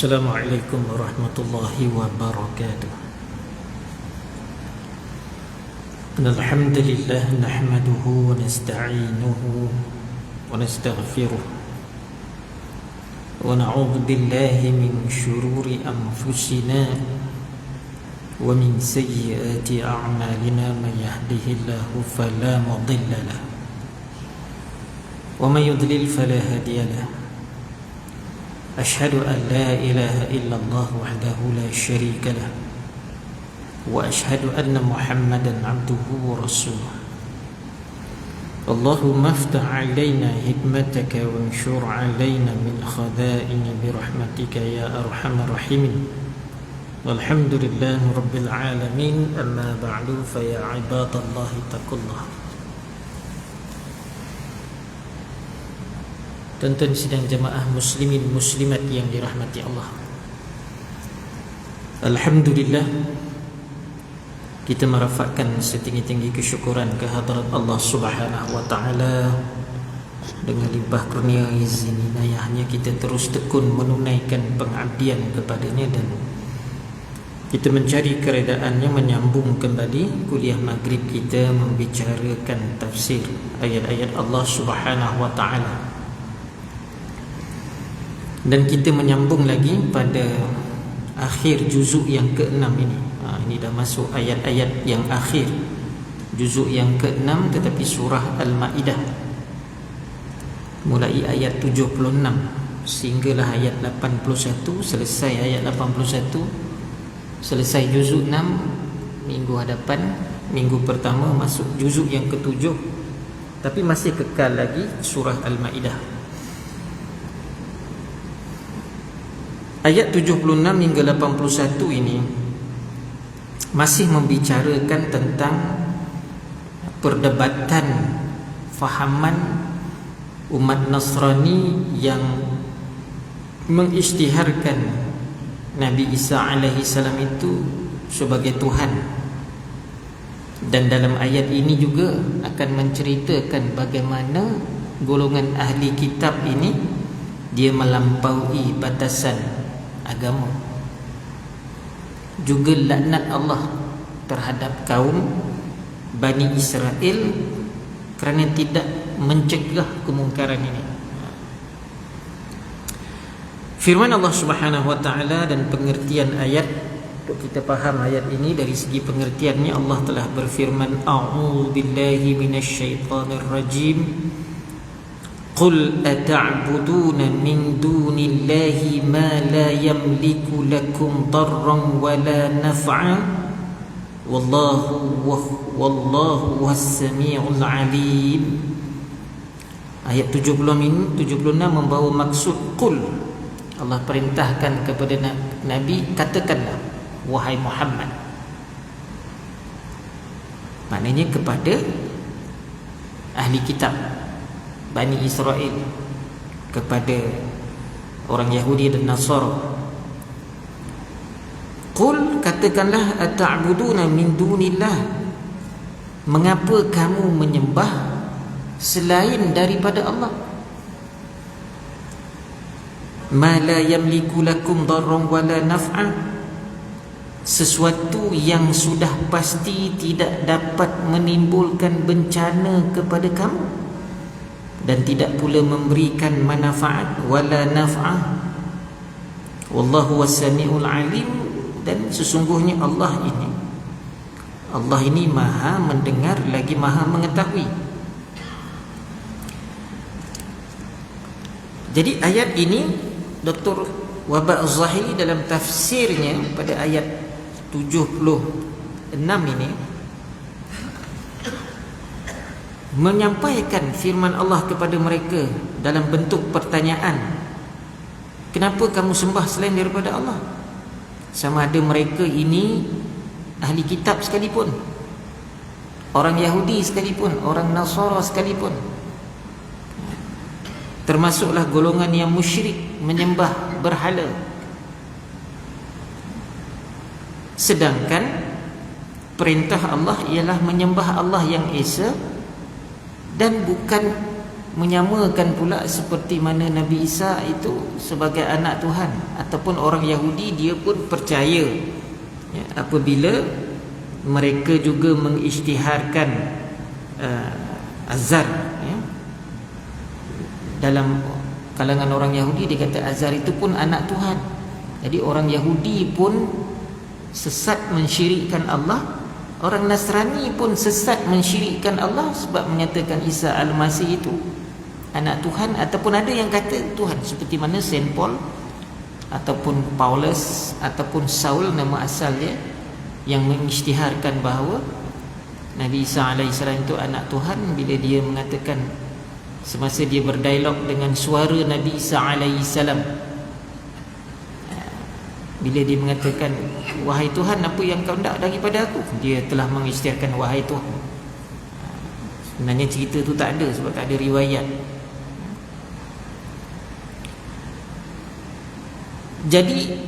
Assalamualaikum warahmatullahi wabarakatuh. Alhamdulillah nahmaduhu wa nasta'inuhu wa nastaghfiruh wa na'udzu billahi min shururi anfusina wa min sayyiati a'malina man yahdihillahu fala mudilla lahu wa man yudlil fala hadiya lahu. أشهد أن لا إله إلا الله وحده لا شريك له وأشهد أن محمدا عبده ورسوله. اللهم افتح علينا حكمتك وانشر علينا من خزائن برحمتك يا أرحم الراحمين. والحمد لله رب العالمين. أما بعد فيا عباد الله اتقوا الله. Tuan-tuan sidang jemaah muslimin muslimat yang dirahmati Allah, alhamdulillah kita merafakkan setinggi-tinggi kesyukuran kehadrat Allah Subhanahu wa taala. Dengan limpah kurnia izin inayahnya kita terus tekun menunaikan pengabdian kepadanya dan kita mencari keredaannya menyambung kembali kuliah maghrib kita membicarakan tafsir ayat-ayat Allah Subhanahu wa taala. Dan kita menyambung lagi pada akhir juzuk yang ke-6 ini. Ini dah masuk ayat-ayat yang akhir juzuk yang ke-6, tetapi surah Al-Ma'idah, mulai ayat 76 sehinggalah ayat 81. Selesai ayat 81, selesai juzuk 6. Minggu hadapan, minggu pertama masuk juzuk yang ke-7, tapi masih kekal lagi surah Al-Ma'idah. Ayat 76 hingga 81 ini masih membicarakan tentang perdebatan fahaman umat Nasrani yang mengisytiharkan Nabi Isa alaihi salam itu sebagai Tuhan. Dan dalam ayat ini juga akan menceritakan bagaimana golongan ahli kitab ini dia melampaui batasan agama. Juga laknat Allah terhadap kaum Bani Israel kerana tidak mencegah kemungkaran ini. Firman Allah Subhanahu wa taala dan pengertian ayat, untuk kita faham ayat ini dari segi pengertiannya, Allah telah berfirman, a'udzu billahi minasyaitonir rajim. Qul ata'buduna min dunillahi ma la yamliku lakum darran wa la naf'a wallahu was-sami'ul 'alim. Ayat 76 membawa maksud qul. Allah perintahkan kepada Nabi, katakanlah wahai Muhammad, maknanya kepada ahli kitab Bani Israel, kepada orang Yahudi dan Nasara. Qul, katakanlah, ata'buduna min dunillah, mengapa kamu menyembah selain daripada Allah? Ma la yamliku lakum darran wa la naf'a, sesuatu yang sudah pasti tidak dapat menimbulkan bencana kepada kamu dan tidak pula memberikan manfaat, wala naf'ah. Wallahu was-sami'ul 'alim, dan sesungguhnya Allah ini maha mendengar lagi maha mengetahui. Jadi ayat ini Dr. Wahbah Az-Zahili dalam tafsirnya pada ayat 76 ini menyampaikan firman Allah kepada mereka dalam bentuk pertanyaan. Kenapa kamu sembah selain daripada Allah? Sama ada mereka ini ahli kitab sekalipun, orang Yahudi sekalipun, orang Nasara sekalipun, termasuklah golongan yang musyrik, menyembah berhala. Sedangkan perintah Allah ialah menyembah Allah yang Esa dan bukan menyamakan pula seperti mana Nabi Isa itu sebagai anak Tuhan, ataupun orang Yahudi dia pun percaya ya, apabila mereka juga mengisytiharkan Azar ya. Dalam kalangan orang Yahudi dia kata Azar itu pun anak Tuhan. Jadi orang Yahudi pun sesat mensyirikkan Allah, orang Nasrani pun sesat mensyirikkan Allah sebab menyatakan Isa Al-Masih itu anak Tuhan, ataupun ada yang kata Tuhan, seperti mana Saint Paul ataupun Paulus ataupun Saul nama asal dia, yang mengisytiharkan bahawa Nabi Isa AS itu anak Tuhan bila dia mengatakan semasa dia berdialog dengan suara Nabi Isa AS, bila dia mengatakan wahai Tuhan, apa yang kau nak daripada aku, dia telah mengisytiharkan wahai Tuhan. Sebenarnya cerita tu tak ada sebab tak ada riwayat. Jadi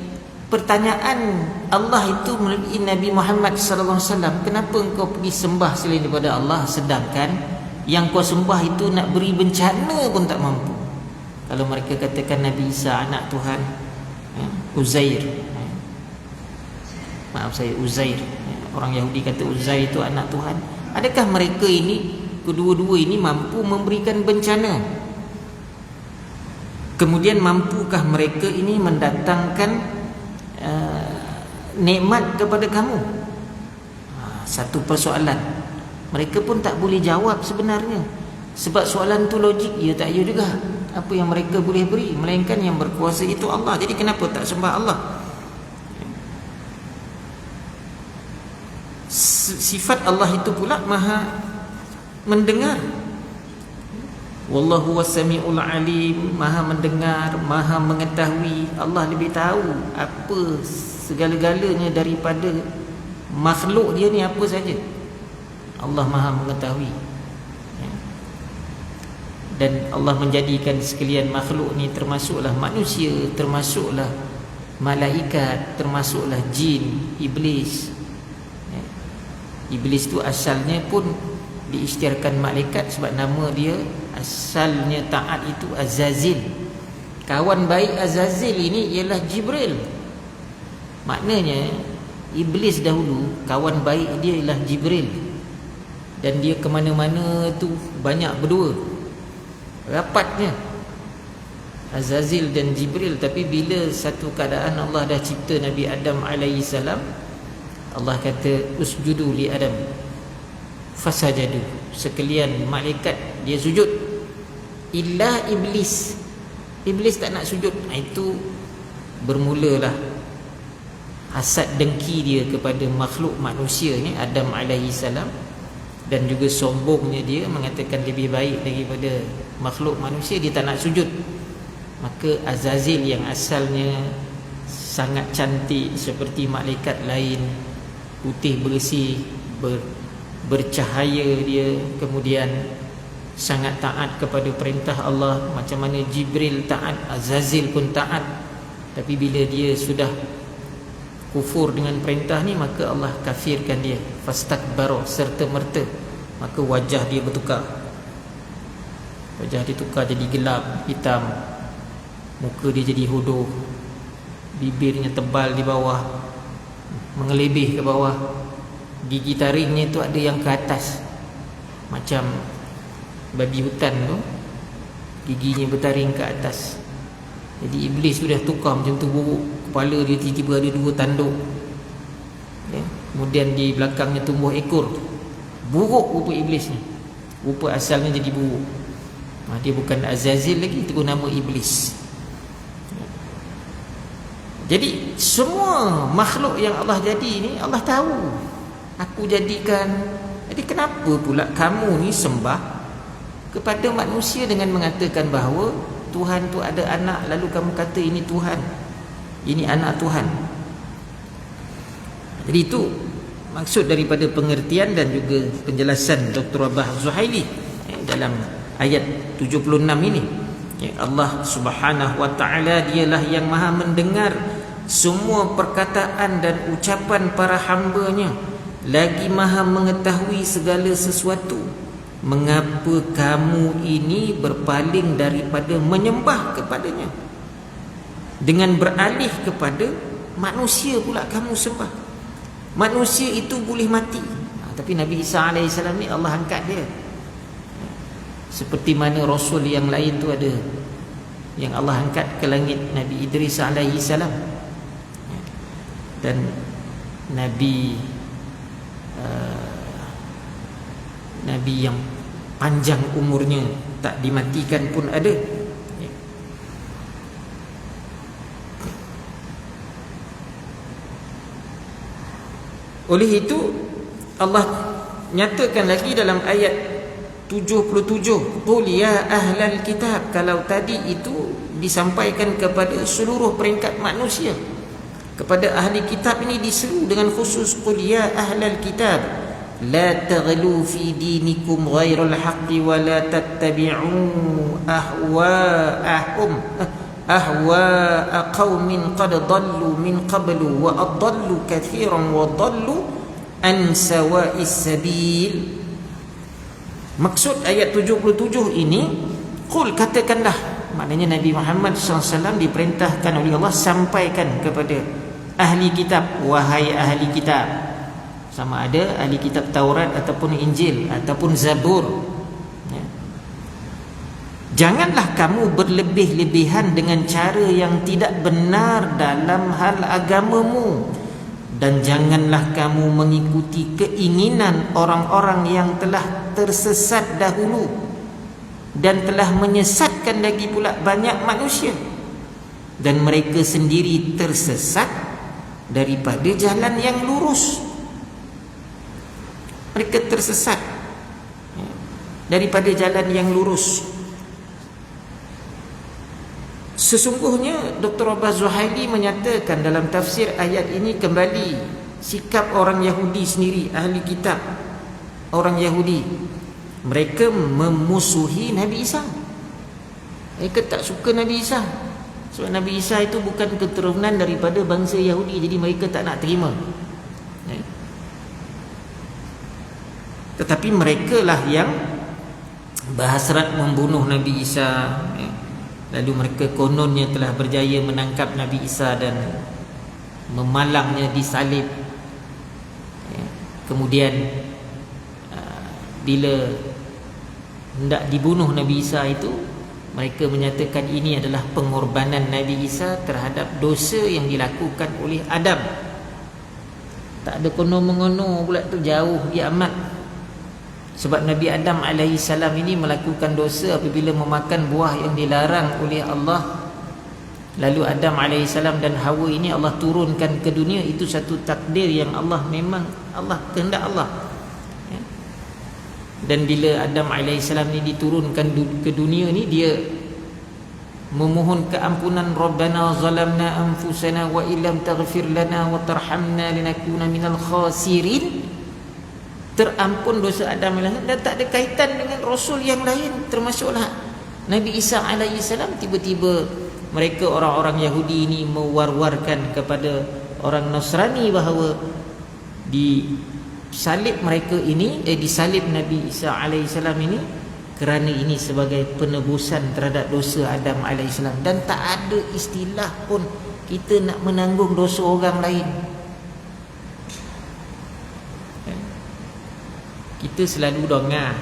pertanyaan Allah itu melalui Nabi Muhammad sallallahu alaihi wasallam, kenapa engkau pergi sembah selain daripada Allah, sedangkan yang kau sembah itu nak beri bencana pun tak mampu. Kalau mereka katakan Nabi Isa anak Tuhan, Uzair, Uzair, orang Yahudi kata Uzair itu anak Tuhan, adakah mereka ini kedua-dua ini mampu memberikan bencana? Kemudian mampukah mereka ini mendatangkan nikmat kepada kamu? Satu persoalan mereka pun tak boleh jawab sebenarnya, sebab soalan tu logik, ya tak ya juga. Apa yang mereka boleh beri, melainkan yang berkuasa itu Allah. Jadi kenapa tak sembah Allah? Sifat Allah itu pula maha mendengar. Wallahu was-sami'ul alim, maha mendengar, maha mengetahui. Allah lebih tahu apa segala-galanya daripada makhluk dia ni apa saja. Allah maha mengetahui. Dan Allah menjadikan sekalian makhluk ni, termasuklah manusia, termasuklah malaikat, termasuklah jin, iblis. Iblis tu asalnya pun diisytiharkan malaikat sebab nama dia asalnya taat itu Azazil. Kawan baik Azazil ini ialah Jibril. Maknanya iblis dahulu kawan baik dia ialah Jibril, dan dia ke mana-mana tu banyak berdua rapatnya, Azazil dan Jibril. Tapi bila satu keadaan Allah dah cipta Nabi Adam AS, Allah kata usjudu li Adam, fasajadu, sekalian malaikat dia sujud, illa iblis. Iblis tak nak sujud. Itu bermulalah hasad dengki dia kepada makhluk manusia ni Adam AS, dan juga sombongnya dia mengatakan lebih baik daripada makhluk manusia, dia tak nak sujud. Maka Azazil yang asalnya sangat cantik seperti malaikat lain, putih bersih, bercahaya dia, kemudian sangat taat kepada perintah Allah, macam mana Jibril taat, Azazil pun taat. Tapi bila dia sudah kufur dengan perintah ni, maka Allah kafirkan dia, fastakbara, serta merta. Maka wajah dia bertukar, wajah dia tukar jadi gelap, hitam, muka dia jadi hodoh, bibirnya tebal di bawah, mengelebih ke bawah, gigi taringnya tu ada yang ke atas, macam babi hutan tu, giginya bertaring ke atas. Jadi iblis sudah tukar macam tu, buruk. Kepala dia tiba-tiba ada dua tanduk ya. Kemudian di belakangnya tumbuh ekor. Buruk rupa iblis ni, rupa asalnya jadi buruk. Dia bukan Azazil lagi, itu nama iblis. Jadi semua makhluk yang Allah jadi ni Allah tahu, aku jadikan. Jadi kenapa pula kamu ni sembah kepada manusia dengan mengatakan bahawa Tuhan tu ada anak, lalu kamu kata ini Tuhan, ini anak Tuhan. Jadi itu maksud daripada pengertian dan juga penjelasan Dr. Rabah Zuhaili dalam ayat 76 ini. Allah Subhanahu wa ta'ala dialah yang maha mendengar semua perkataan dan ucapan para hamba-Nya, lagi maha mengetahui segala sesuatu. mengapa kamu ini berpaling daripada menyembah kepadanya dengan beralih kepada manusia pula kamu sembah. Manusia itu boleh mati, tapi Nabi Isa AS ni Allah angkat dia. Seperti mana Rasul yang lain tu ada yang Allah angkat ke langit, Nabi Idris AS dan Nabi Nabi yang panjang umurnya tak dimatikan pun ada. Oleh itu Allah nyatakan lagi dalam ayat 77, qul ya ahlal kitab. Kalau tadi itu disampaikan kepada seluruh peringkat manusia, kepada ahli kitab ini diseru dengan khusus, qul ya ahlal kitab la taghlu fi dinikum ghairal haqqi wa la tattabi'u ahwa'a qaumin qad dhallu min qablu wa adallu katsiran wa dhallu an sawa'is sabil. Maksud ayat 77 ini, qul, katakanlah, maknanya Nabi Muhammad SAW diperintahkan oleh Allah sampaikan kepada ahli kitab, wahai ahli kitab, sama ada ahli kitab Taurat ataupun Injil ataupun Zabur, ya. Janganlah kamu berlebih-lebihan dengan cara yang tidak benar dalam hal agamamu, dan janganlah kamu mengikuti keinginan orang-orang yang telah tersesat dahulu dan telah menyesatkan lagi pula banyak manusia, dan mereka sendiri tersesat daripada jalan yang lurus. Mereka tersesat daripada jalan yang lurus. Sesungguhnya Dr. Abbas Zuhaili menyatakan dalam tafsir ayat ini kembali sikap orang Yahudi sendiri, ahli kitab, orang Yahudi, mereka memusuhi Nabi Isa. Mereka tak suka Nabi Isa, sebab Nabi Isa itu bukan keturunan daripada bangsa Yahudi, jadi mereka tak nak terima. Tetapi mereka lah yang berhasrat membunuh Nabi Isa. Lalu mereka kononnya telah berjaya menangkap Nabi Isa dan memalangnya di salib. Kemudian bila hendak dibunuh Nabi Isa itu, mereka menyatakan ini adalah pengorbanan Nabi Isa terhadap dosa yang dilakukan oleh Adam. Tak ada kono-mengono pula tu, jauh dia amat. Sebab Nabi Adam alaihissalam ini melakukan dosa apabila memakan buah yang dilarang oleh Allah. Lalu Adam alaihissalam dan Hawa ini Allah turunkan ke dunia. Itu satu takdir yang Allah, memang Allah, kehendak Allah. Dan bila Adam alaihissalam ini diturunkan ke dunia ni, dia memohon keampunan, Rabbana zalamna anfusana wa illam taghfir lana wa tarhamna lanakuna minal khasirin. Terampun dosa Adam alaihissalam, dan tak ada kaitan dengan Rasul yang lain, termasuklah Nabi Isa alaihissalam. Tiba-tiba mereka orang-orang Yahudi ini mewar-warkan kepada orang Nasrani bahawa disalib mereka ini, disalib Nabi Isa alaihissalam ini kerana ini sebagai penebusan terhadap dosa Adam alaihissalam. Dan tak ada istilah pun kita nak menanggung dosa orang lain. Kita selalu dengar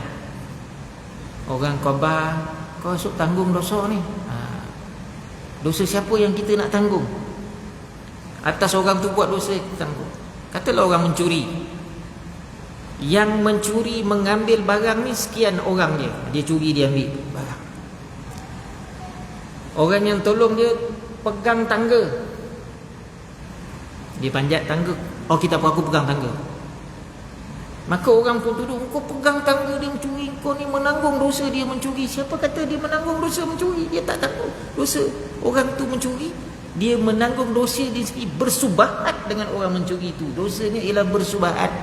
orang khabar, kau esok tanggung dosa ni. Dosa siapa yang kita nak tanggung? Atas orang tu buat dosa, kita tanggung. Katalah orang mencuri, yang mencuri mengambil barang ni sekian orang dia curi, dia ambil barang. Orang yang tolong dia pegang tangga, dia panjat tangga, oh kita aku pegang tangga. Maka orang pun tuduh, kau pegang tangga dia mencuri, kau ni menanggung dosa dia mencuri. Siapa kata dia menanggung dosa mencuri? Dia tak tanggung dosa orang tu mencuri. Dia menanggung dosa dia sendiri, bersubahat dengan orang mencuri itu. Dosanya ialah bersubahat.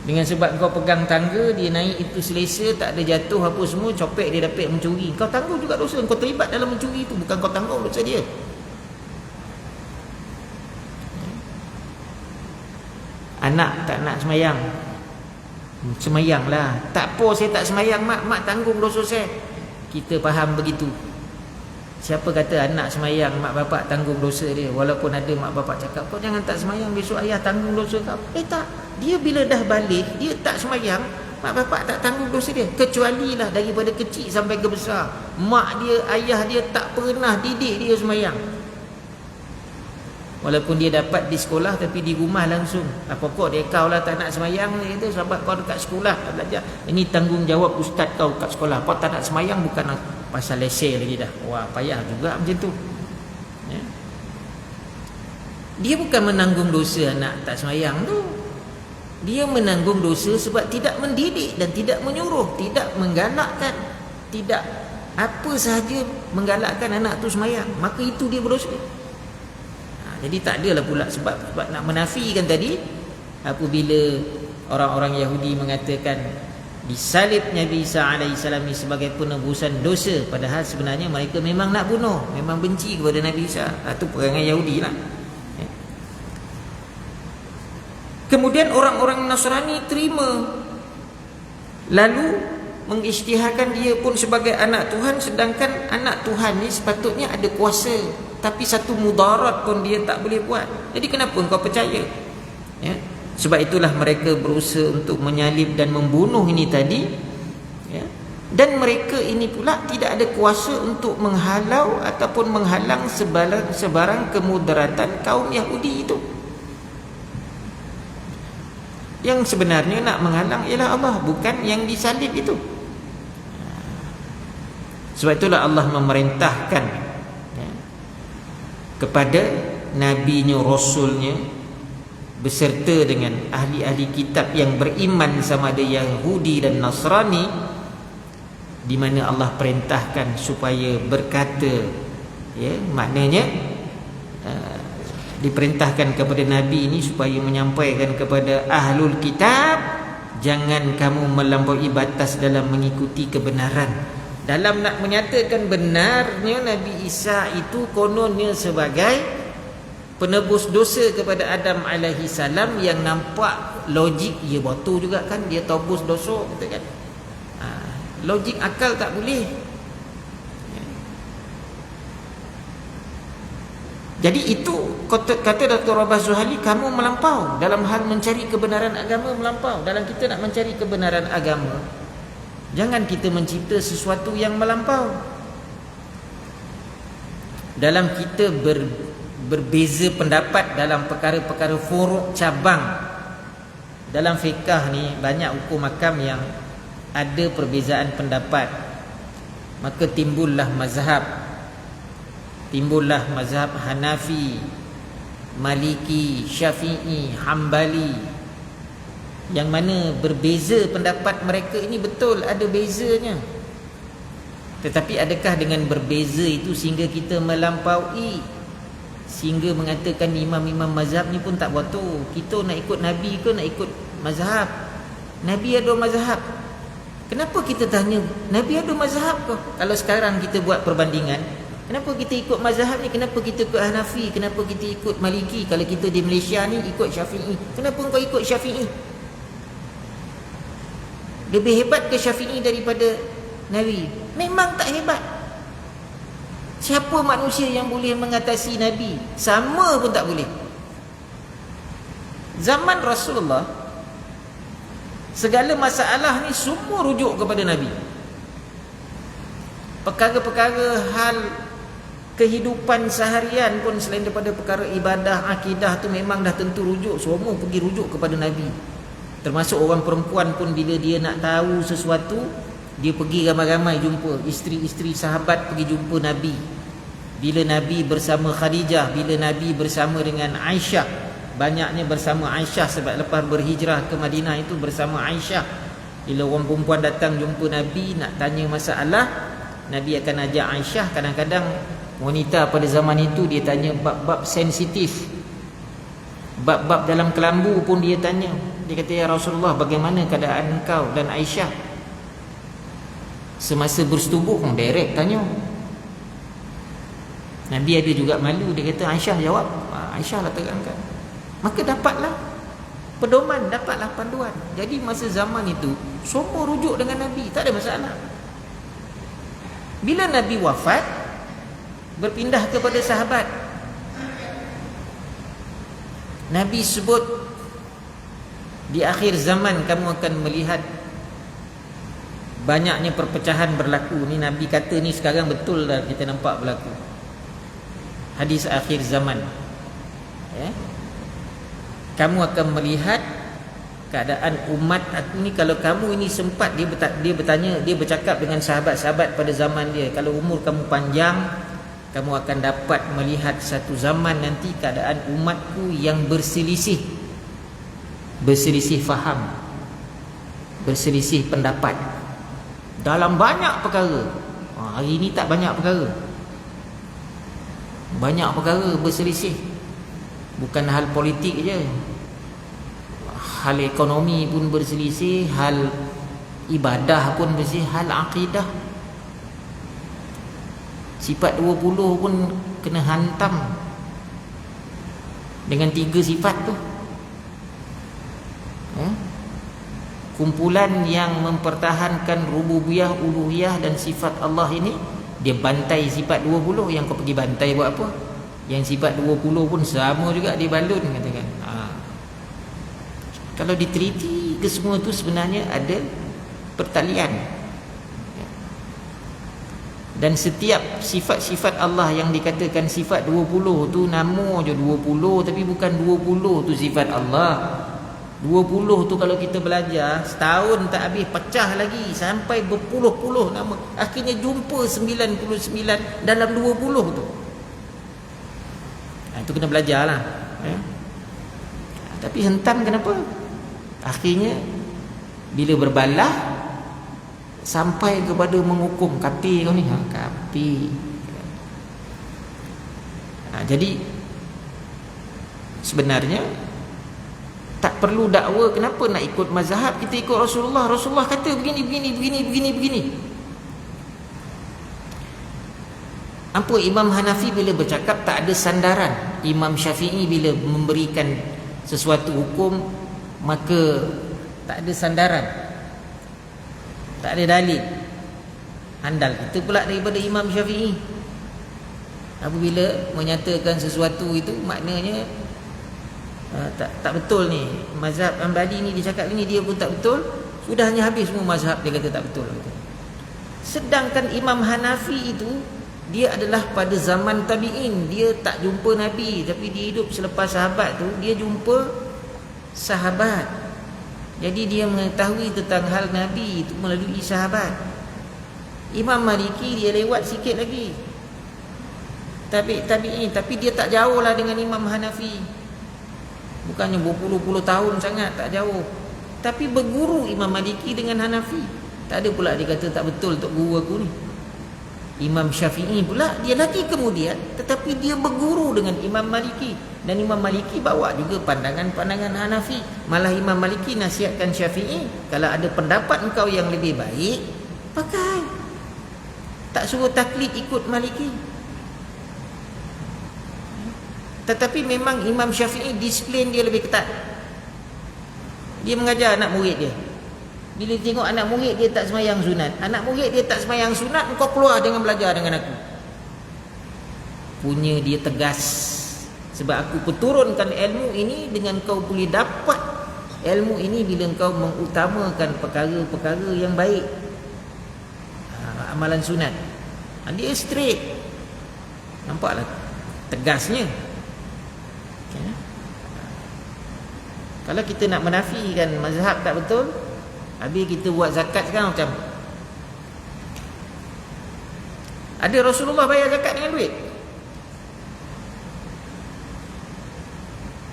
Dengan sebab kau pegang tangga, dia naik itu selesa, tak ada jatuh apa semua, copek dia dapat mencuri. Kau tanggung juga dosa, kau terlibat dalam mencuri itu, bukan kau tanggung dosa dia. Anak tak nak semayang, Semayang lah. Tak apa saya tak semayang mak, mak tanggung dosa saya. Kita faham begitu. Siapa kata anak semayang mak bapak tanggung dosa dia? Walaupun ada mak bapak cakap kau jangan tak semayang, besok ayah tanggung dosa kau. Tak. Dia bila dah balik dia tak semayang, mak bapak tak tanggung dosa dia. Kecuali lah daripada kecil sampai ke besar, mak dia, ayah dia tak pernah didik dia semayang. Walaupun dia dapat di sekolah, tapi di rumah langsung, pokok dia kau lah tak nak semayang, dia kata sebab kau dekat sekolah tak belajar. Ini tanggungjawab ustaz kau kat sekolah. Kau tak nak semayang bukan pasal lesen lagi dah. Wah, payah juga macam tu. Dia bukan menanggung dosa anak tak semayang tu. Dia menanggung dosa sebab tidak mendidik dan tidak menyuruh, tidak menggalakkan, tidak apa sahaja menggalakkan anak tu semayang. Maka itu dia berdosa. Jadi tak adalah pula sebab nak menafikan tadi, apabila orang-orang Yahudi mengatakan disalib Nabi Isa AS sebagai penebusan dosa, padahal sebenarnya mereka memang nak bunuh, memang benci kepada Nabi Isa. Itu perangai Yahudi lah. Kemudian orang-orang Nasrani terima, lalu mengisytiharkan dia pun sebagai anak Tuhan, sedangkan anak Tuhan ni sepatutnya ada kuasa, tapi satu mudarat pun dia tak boleh buat. Jadi kenapa engkau percaya? Sebab itulah mereka berusaha untuk menyalib dan membunuh ini tadi. Dan mereka ini pula tidak ada kuasa untuk menghalau ataupun menghalang sebarang kemudaratan kaum Yahudi itu. Yang sebenarnya nak menghalang ialah Allah, bukan yang disalib itu. Sebab itulah Allah memerintahkan kepada nabinya, rasulnya, beserta dengan ahli-ahli kitab yang beriman sama ada Yahudi dan Nasrani, di mana Allah perintahkan supaya berkata, maknanya diperintahkan kepada Nabi ini supaya menyampaikan kepada ahlul kitab, jangan kamu melampaui batas dalam mengikuti kebenaran. Dalam nak menyatakan benarnya Nabi Isa itu kononnya sebagai penebus dosa kepada Adam alaihi salam, yang nampak logik, ya betul juga kan, dia tebus dosa kita kan. Logik akal tak boleh. Jadi itu kata Dr. Rabah Zuhali, kamu melampau dalam hal mencari kebenaran agama, melampau. Dalam kita nak mencari kebenaran agama, jangan kita mencipta sesuatu yang melampau. Dalam kita berbeza pendapat dalam perkara-perkara furuk cabang. Dalam fiqah ni banyak hukum hakam yang ada perbezaan pendapat, maka timbullah mazhab. Timbullah mazhab Hanafi, Maliki, Syafi'i, Hambali, yang mana berbeza pendapat mereka ini, betul ada bezanya. Tetapi adakah dengan berbeza itu sehingga kita melampaui, sehingga mengatakan imam-imam mazhab ni pun tak betul? Kita nak ikut Nabi ke nak ikut mazhab? Nabi ada mazhab. Kenapa kita tanya Nabi ada mazhab ke? Kalau sekarang kita buat perbandingan, kenapa kita ikut mazhab ni? Kenapa kita ikut Hanafi? Kenapa kita ikut Maliki? Kalau kita di Malaysia ni ikut Syafi'i. Kenapa kau ikut Syafi'i? Lebih hebat ke Syafi'i daripada Nabi? Memang tak hebat. Siapa manusia yang boleh mengatasi Nabi? Sama pun tak boleh. Zaman Rasulullah, segala masalah ni semua rujuk kepada Nabi. Perkara-perkara hal kehidupan seharian pun, selain daripada perkara ibadah, akidah tu memang dah tentu rujuk, semua pergi rujuk kepada Nabi. Termasuk orang perempuan pun, bila dia nak tahu sesuatu, dia pergi ramai-ramai jumpa isteri-isteri sahabat, pergi jumpa Nabi. Bila Nabi bersama Khadijah, bila Nabi bersama dengan Aisyah, banyaknya bersama Aisyah sebab lepas berhijrah ke Madinah itu bersama Aisyah. Bila orang perempuan datang jumpa Nabi nak tanya masalah, Nabi akan ajak Aisyah. Kadang-kadang wanita pada zaman itu dia tanya bab-bab sensitif, bab-bab dalam kelambu pun dia tanya. Dia kata, ya Rasulullah, bagaimana keadaan engkau dan Aisyah semasa bersetubuh? Direct tanya. Nabi ada juga malu, dia kata Aisyah jawab. Aisyah lah terangkan. Maka dapatlah pedoman, dapatlah panduan. Jadi masa zaman itu semua rujuk dengan Nabi, tak ada masalah. Bila Nabi wafat, berpindah kepada sahabat. Nabi sebut, di akhir zaman kamu akan melihat banyaknya perpecahan berlaku. Ni Nabi kata ni sekarang betul dah kita nampak berlaku. Hadis akhir zaman. Kamu akan melihat keadaan umat aku ni. Kalau kamu ini sempat, dia bertanya, dia bercakap dengan sahabat-sahabat pada zaman dia, kalau umur kamu panjang, kamu akan dapat melihat satu zaman nanti keadaan umatku yang berselisih faham, berselisih pendapat dalam banyak perkara. Hari ini tak banyak perkara, banyak perkara berselisih. Bukan hal politik je, hal ekonomi pun berselisih, hal ibadah pun berselisih, hal akidah. Sifat 20 pun kena hantam dengan 3 sifat tu. Kumpulan yang mempertahankan rububiyah, uluhiyah dan sifat Allah ini, dia bantai sifat 20. Yang kau pergi bantai buat apa? Yang sifat 20 pun sama juga dia balun, katakan. Kalau diteliti ke semua tu sebenarnya ada pertalian. Dan setiap sifat-sifat Allah yang dikatakan sifat 20 tu, nama je 20, tapi bukan 20 tu sifat Allah. 20 tu kalau kita belajar setahun tak habis, pecah lagi sampai berpuluh-puluh nama. Akhirnya jumpa 99 dalam 20 tu. Itu kena belajar lah. Tapi hentam kenapa? Akhirnya bila berbalah sampai kepada menghukum kafir kau ni, kafir. Jadi sebenarnya tak perlu dakwa. Kenapa nak ikut mazhab? Kita ikut Rasulullah. Rasulullah kata begini. Apa Imam Hanafi bila bercakap tak ada sandaran, Imam Syafi'i bila memberikan sesuatu hukum maka tak ada sandaran, tak ada dalil. Handal kita pula daripada Imam Syafi'i. Apabila menyatakan sesuatu itu maknanya tak betul ni, mazhab Hanbali ni dia cakap ni, dia pun tak betul. Sudahnya habis semua mazhab dia kata tak betul. Sedangkan Imam Hanafi itu dia adalah pada zaman tabi'in, dia tak jumpa Nabi, tapi dia hidup selepas sahabat tu, dia jumpa sahabat. Jadi dia mengetahui tentang hal Nabi itu melalui sahabat. Imam Maliki dia lewat sikit lagi, tabi'in, tapi dia tak jauh lah dengan Imam Hanafi. Bukannya berpuluh-puluh tahun sangat, tak jauh. Tapi berguru Imam Maliki dengan Hanafi. Tak ada pula dia kata tak betul untuk guru aku ni. Imam Syafi'i pula dia lagi kemudian, tetapi dia berguru dengan Imam Maliki, dan Imam Maliki bawa juga pandangan-pandangan Hanafi. Malah Imam Maliki nasihatkan Syafi'i, kalau ada pendapat engkau yang lebih baik, pakai. Tak suruh taklid ikut Maliki. Tetapi memang Imam Syafi'i disiplin dia lebih ketat. Dia mengajar anak murid dia. Bila tengok anak murid dia tak sembahyang sunat, anak murid dia tak sembahyang sunat, engkau keluar dengan belajar dengan aku. Punya dia tegas. Sebab aku perturunkan ilmu ini dengan kau boleh dapat ilmu ini bila kau mengutamakan perkara-perkara yang baik. Amalan sunat. Dia straight. Nampaklah tegasnya. Kalau kita nak menafikan mazhab tak betul, habis kita buat zakat sekarang macam ada Rasulullah bayar zakat dengan duit,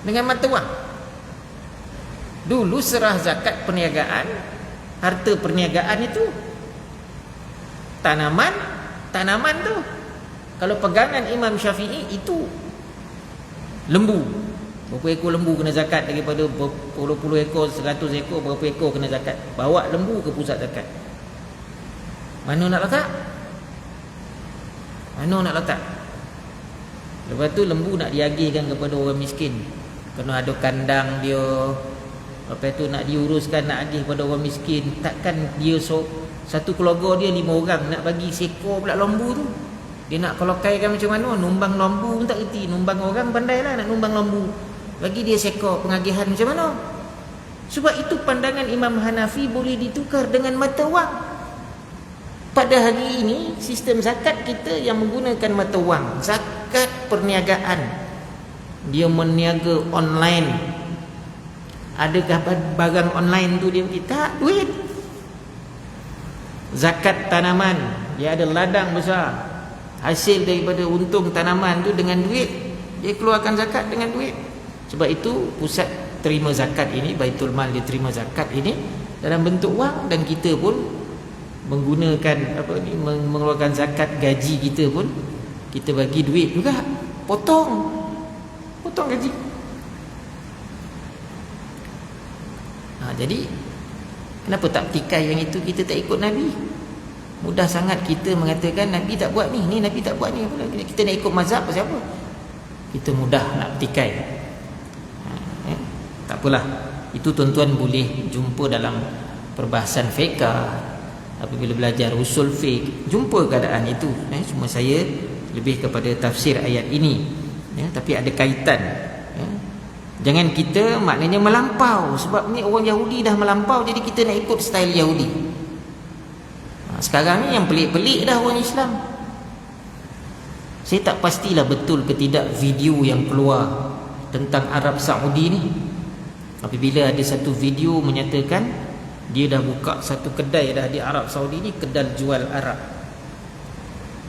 dengan mata wang. Dulu serah zakat perniagaan, harta perniagaan itu tanaman tu. Kalau pegangan Imam Syafi'i itu lembu. Berapa ekor lembu kena zakat daripada puluh ekor, 100 ekor, berapa ekor kena zakat. Bawa lembu ke pusat zakat. Mana nak letak? Lepas tu lembu nak diagihkan kepada orang miskin. Kena ada kandang dia, Lepas tu nak diuruskan, nak agih pada orang miskin. Takkan dia satu keluarga dia 5 orang nak bagi seekor pula lembu tu. Dia nak kolokaikan macam mana? Numbang lembu pun tak reti. Numbang orang pandai lah nak numbang lembu. Bagi dia seekor, pengagihan macam mana? Sebab itu pandangan Imam Hanafi boleh ditukar dengan mata wang. Pada hari ini sistem zakat kita yang menggunakan mata wang. Zakat perniagaan, dia meniaga online. Adakah barang online tu dia kita duit? Zakat tanaman, dia ada ladang besar, hasil daripada untung tanaman tu dengan duit, dia keluarkan zakat dengan duit. Sebab itu pusat terima zakat ini, Baitul Mal dia terima zakat ini dalam bentuk wang. Dan kita pun menggunakan mengeluarkan zakat gaji kita pun kita bagi duit juga, potong gaji. Jadi kenapa tak petikai yang itu, kita tak ikut Nabi? Mudah sangat kita mengatakan Nabi tak buat ni Nabi tak buat ni. Kita nak ikut mazhab siapa? Kita mudah nak petikai. Tak apalah. Itu tuan-tuan boleh jumpa dalam perbahasan fiqh. Apabila belajar usul fiqh, jumpa keadaan itu. Cuma saya lebih kepada tafsir ayat ini. Tapi ada kaitan. Jangan kita maknanya melampau. Sebab ni orang Yahudi dah melampau, jadi kita nak ikut style Yahudi. Sekarang ni yang pelik-pelik dah orang Islam. Saya tak pastilah betul ke tidak video yang keluar tentang Arab Saudi ni. Apabila ada satu video menyatakan dia dah buka satu kedai dah di Arab Saudi ni, kedai jual Arab,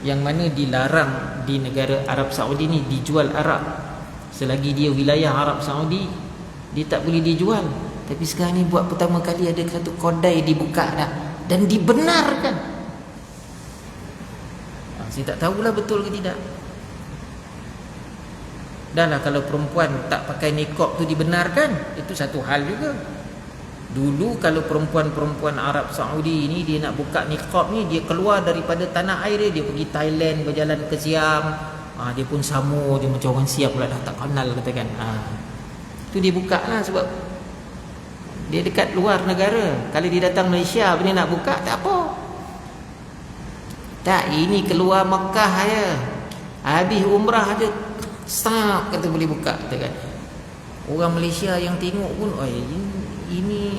yang mana dilarang di negara Arab Saudi ni dijual Arab. Selagi dia wilayah Arab Saudi, dia tak boleh dijual. Tapi sekarang ni buat pertama kali ada satu kedai dibuka dah, dan dibenarkan. Saya tak tahulah betul ke tidak. Dah lah, kalau perempuan tak pakai niqab tu dibenarkan, itu satu hal juga. Dulu kalau perempuan-perempuan Arab Saudi ni dia nak buka niqab ni, dia keluar daripada tanah air dia pergi Thailand, berjalan ke Siam. Dia pun sama, dia macam orang Siam pula, dah tak kenal katakan. Itu dia buka lah, sebab dia dekat luar negara. Kalau dia datang Malaysia dia nak buka, tak apa. Tak, ini keluar Mekah ya, habis umrah ada stop, kata boleh buka katakan. Orang Malaysia yang tengok pun, ini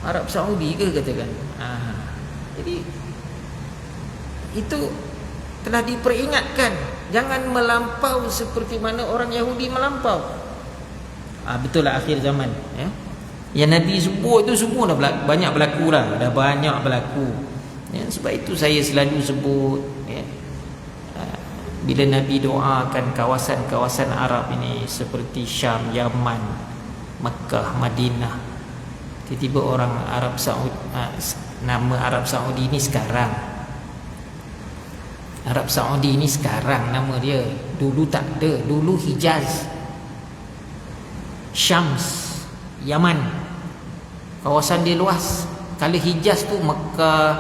Arab Saudi ke katakan. Jadi itu telah diperingatkan, jangan melampau seperti mana orang Yahudi melampau. Betul lah akhir zaman yang Nabi sebut tu semua dah banyak berlaku lah, dah banyak berlaku. Sebab itu saya selalu sebut bila Nabi doakan kawasan-kawasan Arab ini seperti Syam, Yaman, Mekah, Madinah, tiba-tiba orang Arab Saudi, nama Arab Saudi ini sekarang, Arab Saudi ini sekarang nama dia, dulu tak ada. Dulu Hijaz, Syams, Yaman, kawasan dia luas. Kalau Hijaz tu Mekah,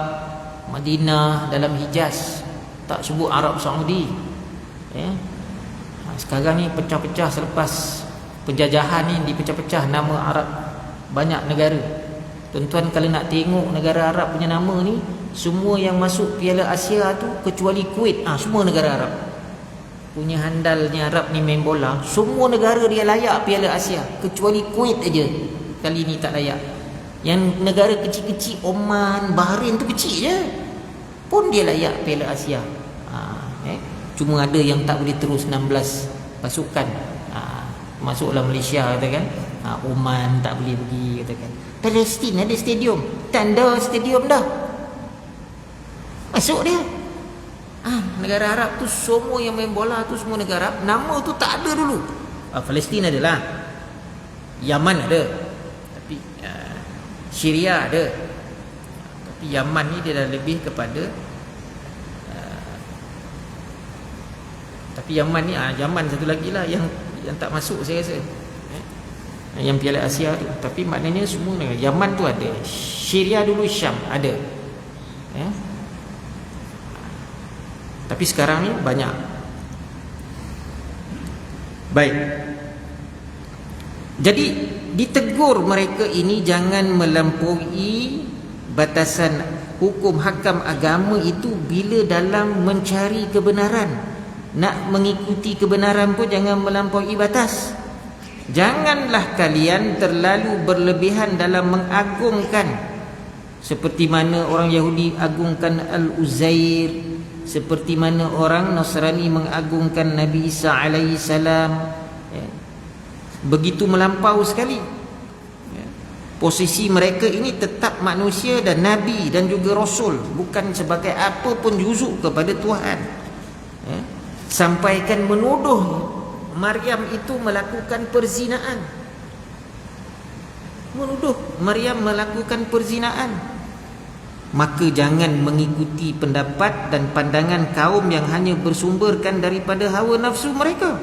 Madinah, dalam Hijaz, tak sebut Arab Saudi. Sekarang ni pecah-pecah, selepas penjajahan ni dipecah-pecah nama Arab, banyak negara. Tuan-tuan kalau nak tengok negara Arab punya nama ni, semua yang masuk Piala Asia tu kecuali Kuwait, semua negara Arab. Punya handalnya Arab ni main bola, semua negara dia layak Piala Asia kecuali Kuwait aja kali ni tak layak. Yang negara kecil-kecil, Oman, Bahrain tu kecil je, pun dia layak Piala Asia. Cuma ada yang tak boleh terus 16 pasukan. Masuklah Malaysia katakan, Oman tak boleh pergi katakan. Palestin ada stadium, tanda stadium dah, masuk dia. Negara Arab tu semua yang main bola tu semua negara Arab. Nama tu tak ada dulu. Palestin adalah, Yaman ada, tapi Syria ada. Tapi Yaman ni dia dah lebih kepada tapi Yaman ni Yaman satu lagi lah yang tak masuk saya rasa, yang Piala Asia tu. Tapi maknanya semua negara Yaman tu ada, Syria dulu, Syam ada. Tapi sekarang ni banyak. Baik. Jadi ditegur mereka ini jangan melampaui batasan hukum hakam agama itu bila dalam mencari kebenaran. Nak mengikuti kebenaran pun jangan melampaui batas. Janganlah kalian terlalu berlebihan dalam mengagungkan, seperti mana orang Yahudi agungkan Al-Uzair, seperti mana orang Nasrani mengagungkan Nabi Isa alaihi salam. Begitu melampau sekali. Posisi mereka ini tetap manusia dan Nabi dan juga Rasul, bukan sebagai apa pun juzuk kepada Tuhan. Sampaikan menuduh Maryam itu melakukan perzinaan. Menuduh Maryam melakukan perzinaan. Maka jangan mengikuti pendapat dan pandangan kaum yang hanya bersumberkan daripada hawa nafsu mereka.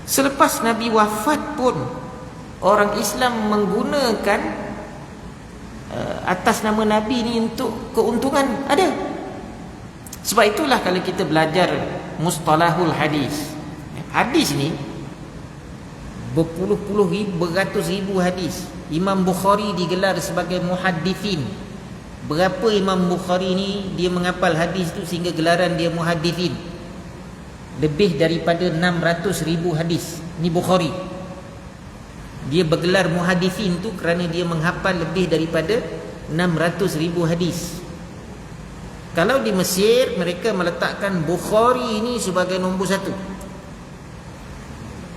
Selepas Nabi wafat pun orang Islam menggunakan atas nama Nabi ni untuk keuntungan, ada. Sebab itulah kalau kita belajar mustalahul hadis, hadis ni berpuluh-puluh ribu, beratus ribu hadis. Imam Bukhari digelar sebagai muhaddithin. Berapa Imam Bukhari ni dia menghafal hadis tu sehingga gelaran dia muhaddithin? Lebih daripada 600 ribu hadis. Ni Bukhari. Dia bergelar muhaddithin tu kerana dia menghafal lebih daripada 600 ribu hadis. Kalau di Mesir mereka meletakkan Bukhari ini sebagai nombor satu.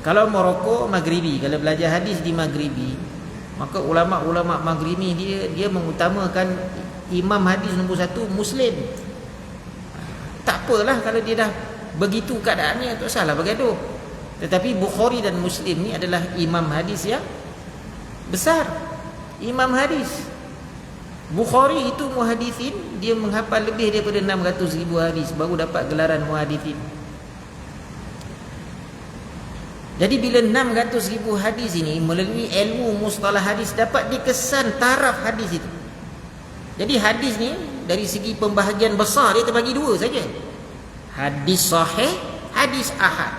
Kalau Morocco, Maghribi, kalau belajar hadis di Maghribi, maka ulama-ulama Maghribi dia mengutamakan imam hadis nombor satu Muslim. Tak apalah kalau dia dah begitu keadaannya, tak salah bergaduh. Tetapi Bukhari dan Muslim ni adalah imam hadis yang besar. Imam hadis. Bukhari itu muhadithin, dia menghafal lebih daripada 600 ribu hadis baru dapat gelaran muhadithin. Jadi bila 600 ribu hadis ini melalui ilmu mustalah hadis dapat dikesan taraf hadis itu. Jadi hadis ni dari segi pembahagian besar dia terbagi dua saja. Hadis sahih, hadis ahad.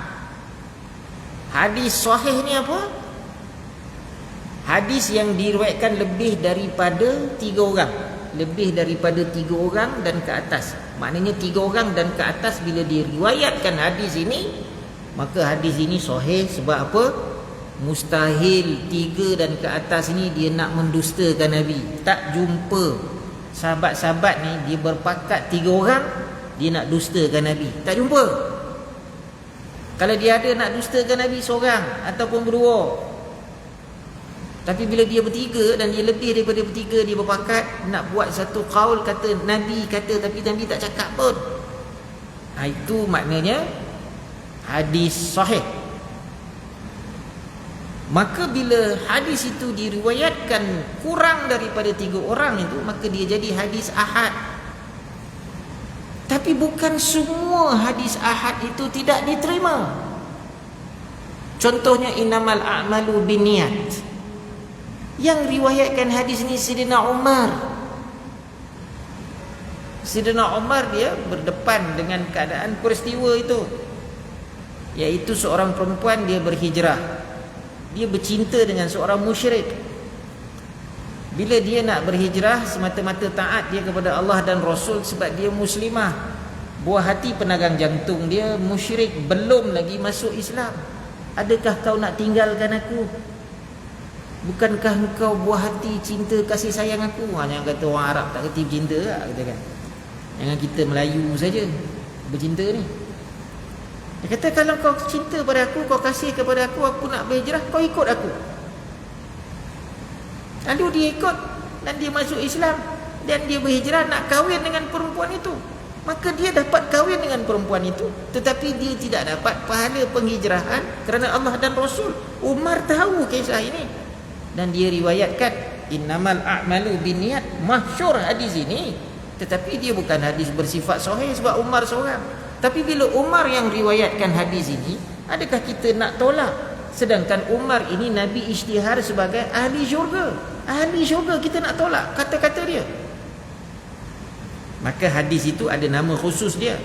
Hadis sahih ni apa? Hadis yang diriwayatkan lebih daripada 3 orang. Lebih daripada 3 orang dan ke atas. Maknanya 3 orang dan ke atas bila diriwayatkan hadis ini, maka hadis ini sahih. Sebab apa? Mustahil 3 dan ke atas ini dia nak mendustakan Nabi. Tak jumpa sahabat-sahabat ni dia berpakat 3 orang dia nak dustakan Nabi. Tak jumpa. Kalau dia ada nak dustakan Nabi seorang ataupun berdua. Tapi bila dia bertiga dan dia lebih daripada bertiga, dia berpakat nak buat satu qaul, kata Nabi kata tapi Nabi tak cakap pun. Itu maknanya hadis sahih. Maka bila hadis itu diriwayatkan kurang daripada 3 orang itu, maka dia jadi hadis ahad. Tapi bukan semua hadis ahad itu tidak diterima. Contohnya innamal a'malu binniyat. Yang riwayatkan hadis ini Sayyidina Umar. Sayyidina Umar dia berdepan dengan keadaan peristiwa itu, iaitu seorang perempuan dia berhijrah. Dia bercinta dengan seorang musyrik. Bila dia nak berhijrah semata-mata taat dia kepada Allah dan Rasul sebab dia muslimah. Buah hati penagang jantung dia musyrik, belum lagi masuk Islam. Adakah kau nak tinggalkan aku? Bukankah engkau buah hati cinta kasih sayang aku? Jangan kata orang Arab tak kerti bercinta lah, katakan. Jangan kita Melayu saja bercinta ni. Dia kata kalau kau cinta pada aku, kau kasih kepada aku nak berhijrah, kau ikut aku. Lalu dia ikut dan dia masuk Islam dan dia berhijrah nak kahwin dengan perempuan itu. Maka dia dapat kahwin dengan perempuan itu, tetapi dia tidak dapat pahala penghijrahan kerana Allah dan Rasul. Umar tahu kisah ini dan dia riwayatkan innamal a'malu binniyat, masyhur hadis ini, tetapi dia bukan hadis bersifat sahih sebab Umar seorang. Tapi bila Umar yang riwayatkan hadis ini, adakah kita nak tolak? Sedangkan Umar ini Nabi isytihar sebagai ahli syurga. Ahli syurga, kita nak tolak kata-kata dia? Maka hadis itu ada nama khusus dia,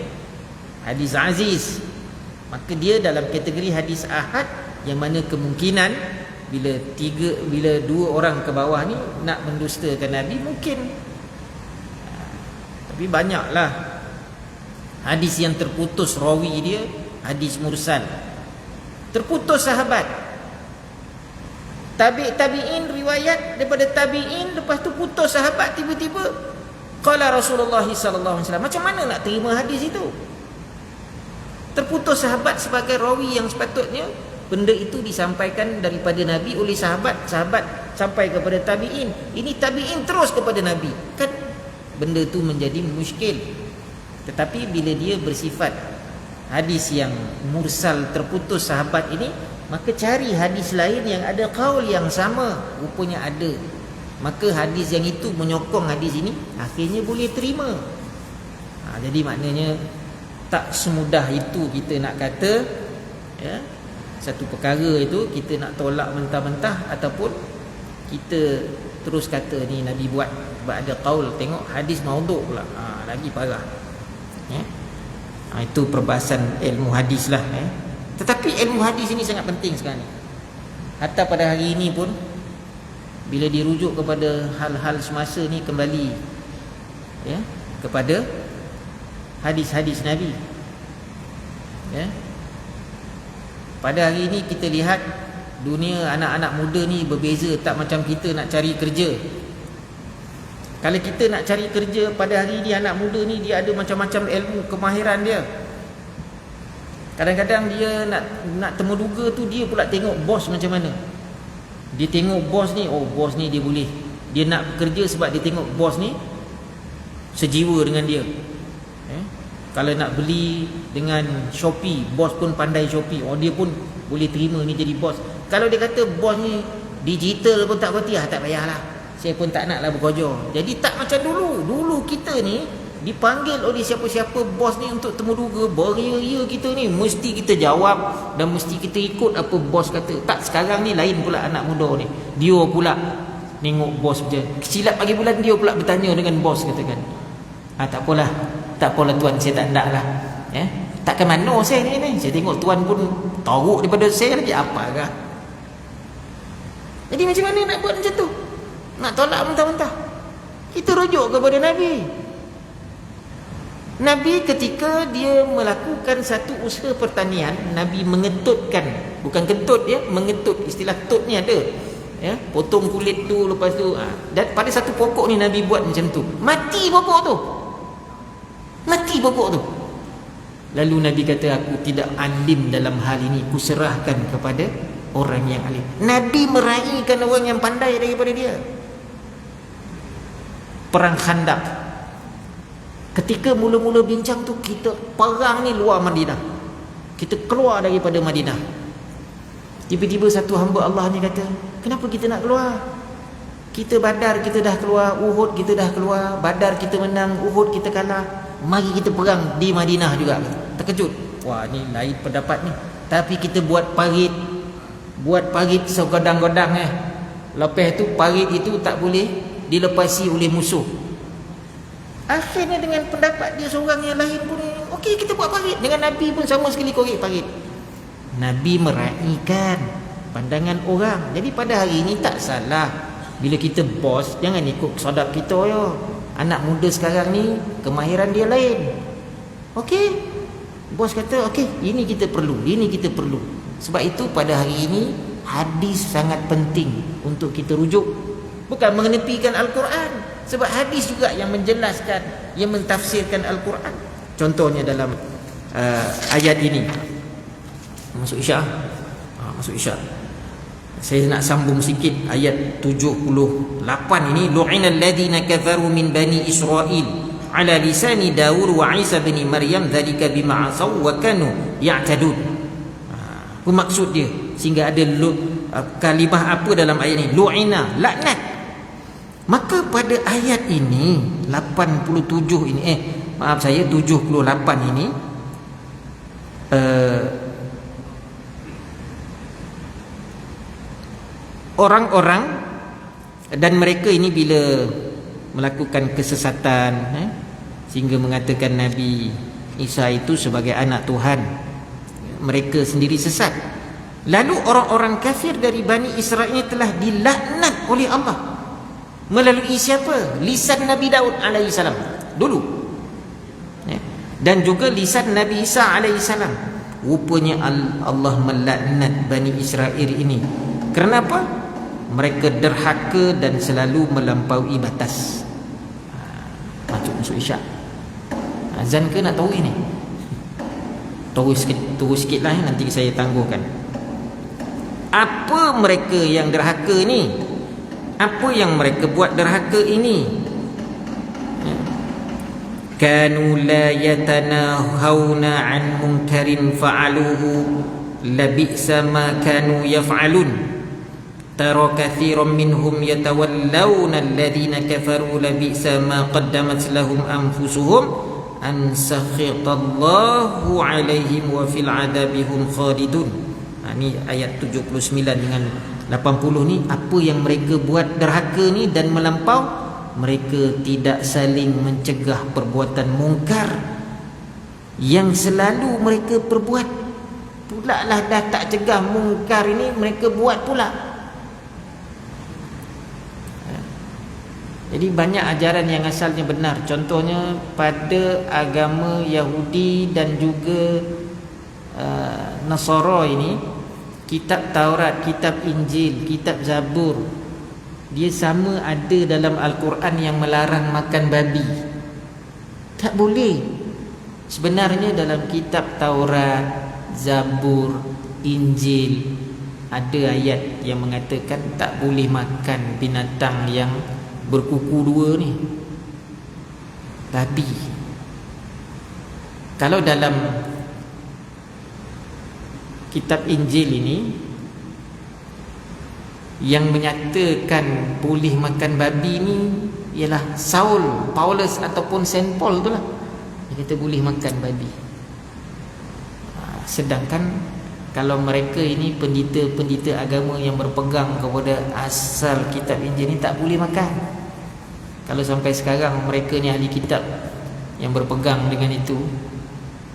hadis aziz. Maka dia dalam kategori hadis ahad yang mana kemungkinan bila dua orang ke bawah ni nak mendustakan Nabi mungkin. Tapi banyaklah hadis yang terputus rawi dia, hadis mursal. Terputus sahabat. Tabi'in riwayat daripada tabi'in, lepas tu putus sahabat tiba-tiba qala Rasulullah sallallahu alaihi wasallam. Macam mana nak terima hadis itu? Terputus sahabat sebagai rawi yang sepatutnya benda itu disampaikan daripada Nabi oleh sahabat, sahabat sampai kepada tabi'in. Ini tabi'in terus kepada Nabi. Kan benda tu menjadi muskil. Tetapi bila dia bersifat hadis yang mursal, terputus sahabat ini, maka cari hadis lain yang ada qaul yang sama. Rupanya ada. Maka hadis yang itu menyokong hadis ini, akhirnya boleh terima. Jadi maknanya tak semudah itu kita nak kata ya, satu perkara itu kita nak tolak mentah-mentah, ataupun kita terus kata ni Nabi buat sebab ada qaul. Tengok hadis maudhu' pula, lagi parah ya? Itu perbahasan ilmu hadis lah ya? Tetapi ilmu hadis ini sangat penting sekarang ni. Hatta pada hari ini pun bila dirujuk kepada hal-hal semasa ni, kembali ya kepada hadis-hadis Nabi ya. Pada hari ini kita lihat dunia anak-anak muda ni berbeza, tak macam kita nak cari kerja. Kalau kita nak cari kerja pada hari ini, anak muda ni dia ada macam-macam ilmu, kemahiran dia. Kadang-kadang dia nak temuduga tu, dia pula tengok bos macam mana. Dia tengok bos ni, oh bos ni dia boleh. Dia nak kerja sebab dia tengok bos ni sejiwa dengan dia. Kalau nak beli dengan Shopee, bos pun pandai Shopee, oh dia pun boleh terima ni jadi bos. Kalau dia kata bos ni digital pun tak berhati, tak payahlah, saya pun tak naklah berkojor. Jadi tak macam dulu. Dulu kita ni dipanggil oleh siapa-siapa bos ni untuk temuduga, beria-ria kita ni mesti kita jawab dan mesti kita ikut apa bos kata. Tak, sekarang ni lain pula anak muda ni. Dia pula tengok bos je. Silap pagi bulan dia pula bertanya dengan bos, katakan, tak apalah tuan, saya tak nak lah ya? Takkan mana saya ni, saya tengok tuan pun teruk daripada saya lagi, apakah. Jadi macam mana nak buat macam tu? Nak tolak mentah-mentah? Kita rujuk kepada Nabi. Nabi ketika dia melakukan satu usaha pertanian, Nabi mengetutkan, bukan kentut ya, mengetut. Istilah tut ni ada ya, potong kulit tu, lepas tu dan pada satu pokok ni Nabi buat macam tu. Mati pokok tu. Lalu Nabi kata, aku tidak alim dalam hal ini, ku serahkan kepada orang yang alim. Nabi meraihkan orang yang pandai daripada dia. Perang Khandaq, ketika mula-mula bincang tu, kita perang ni luar Madinah, kita keluar daripada Madinah. Tiba-tiba satu hamba Allah ni kata, kenapa kita nak keluar? Kita Badar kita dah keluar, Uhud kita dah keluar, Badar kita menang, Uhud kita kalah, mari kita perang di Madinah juga. Terkejut, wah ni lain pendapat ni. Tapi kita buat parit segodang-godang Lepas tu parit itu tak boleh dilepasi oleh musuh. Akhirnya dengan pendapat dia seorang yang lain pun, okey kita buat parit. Dengan Nabi pun sama sekali korek parit. Nabi meraihkan pandangan orang. Jadi pada hari ini tak salah bila kita bos, jangan ikut sadap kita yo. Anak muda sekarang ni kemahiran dia lain. Okey, bos kata okey, ini kita perlu, ini kita perlu. Sebab itu pada hari ini hadis sangat penting untuk kita rujuk. Bukan mengenepikan Al-Quran, sebab hadis juga yang menjelaskan, yang mentafsirkan Al-Quran. Contohnya dalam ayat ini. Masuk Isya. Masuk Isya. Saya nak sambung sikit ayat 78 ini. Lu'inal ladina kafaru min bani Israel ala lisani Daud wa Isa bin Maryam dzalika bima asaw wa kanu ya'tadun. Apa maksud dia? Sehingga ada kalimah apa dalam ayat ini? Lu'ina, laknat. Maka pada ayat ini 87 ini, maaf saya 78 ini, orang-orang dan mereka ini bila melakukan kesesatan sehingga mengatakan Nabi Isa itu sebagai anak Tuhan, mereka sendiri sesat. Lalu orang-orang kafir dari Bani Israel ini telah dilaknat oleh Allah melalui siapa? Lisan Nabi Daud alaihissalam dulu, ya. Dan juga lisan Nabi Isa alaihissalam. Rupanya Allah melaknat Bani Israel ini. Kenapa? Mereka derhaka dan selalu melampaui batas. Masuk isyak. Azan ke nak tahu ini? Tunggu sikit lah, nanti saya tangguhkan. Apa mereka yang derhaka ni? Apa yang mereka buat derhaka ini? Kanu la yatanahawna an munkarin fa'aluhu labi'sa ma kanu yaf'alun. Tara kathiran minhum yatawallawna alladhina kafaru labi'sa ma qaddamat lahum anfusuhum an sakhitallahu alaihim wa fil adabihum khalidun. Ini ayat 79 dengan 80 ni. Apa yang mereka buat derhaka ni dan melampau, mereka tidak saling mencegah perbuatan mungkar yang selalu mereka perbuat. Pula lah dah tak cegah mungkar ini, mereka buat pula. Jadi banyak ajaran yang asalnya benar. Contohnya pada agama Yahudi dan juga Nasara ini, kitab Taurat, kitab Injil, kitab Zabur, dia sama ada dalam Al-Quran yang melarang makan babi. Tak boleh. Sebenarnya dalam kitab Taurat, Zabur, Injil ada ayat yang mengatakan tak boleh makan binatang yang berkuku dua ni, babi. Kalau dalam kitab Injil ini yang menyatakan boleh makan babi ni ialah Saul, Paulus ataupun Saint Paul tu lah. Dia kata boleh makan babi. Sedangkan kalau mereka ini pendeta-pendeta agama yang berpegang kepada asal kitab Injil ni tak boleh makan. Kalau sampai sekarang mereka ni ahli kitab yang berpegang dengan itu,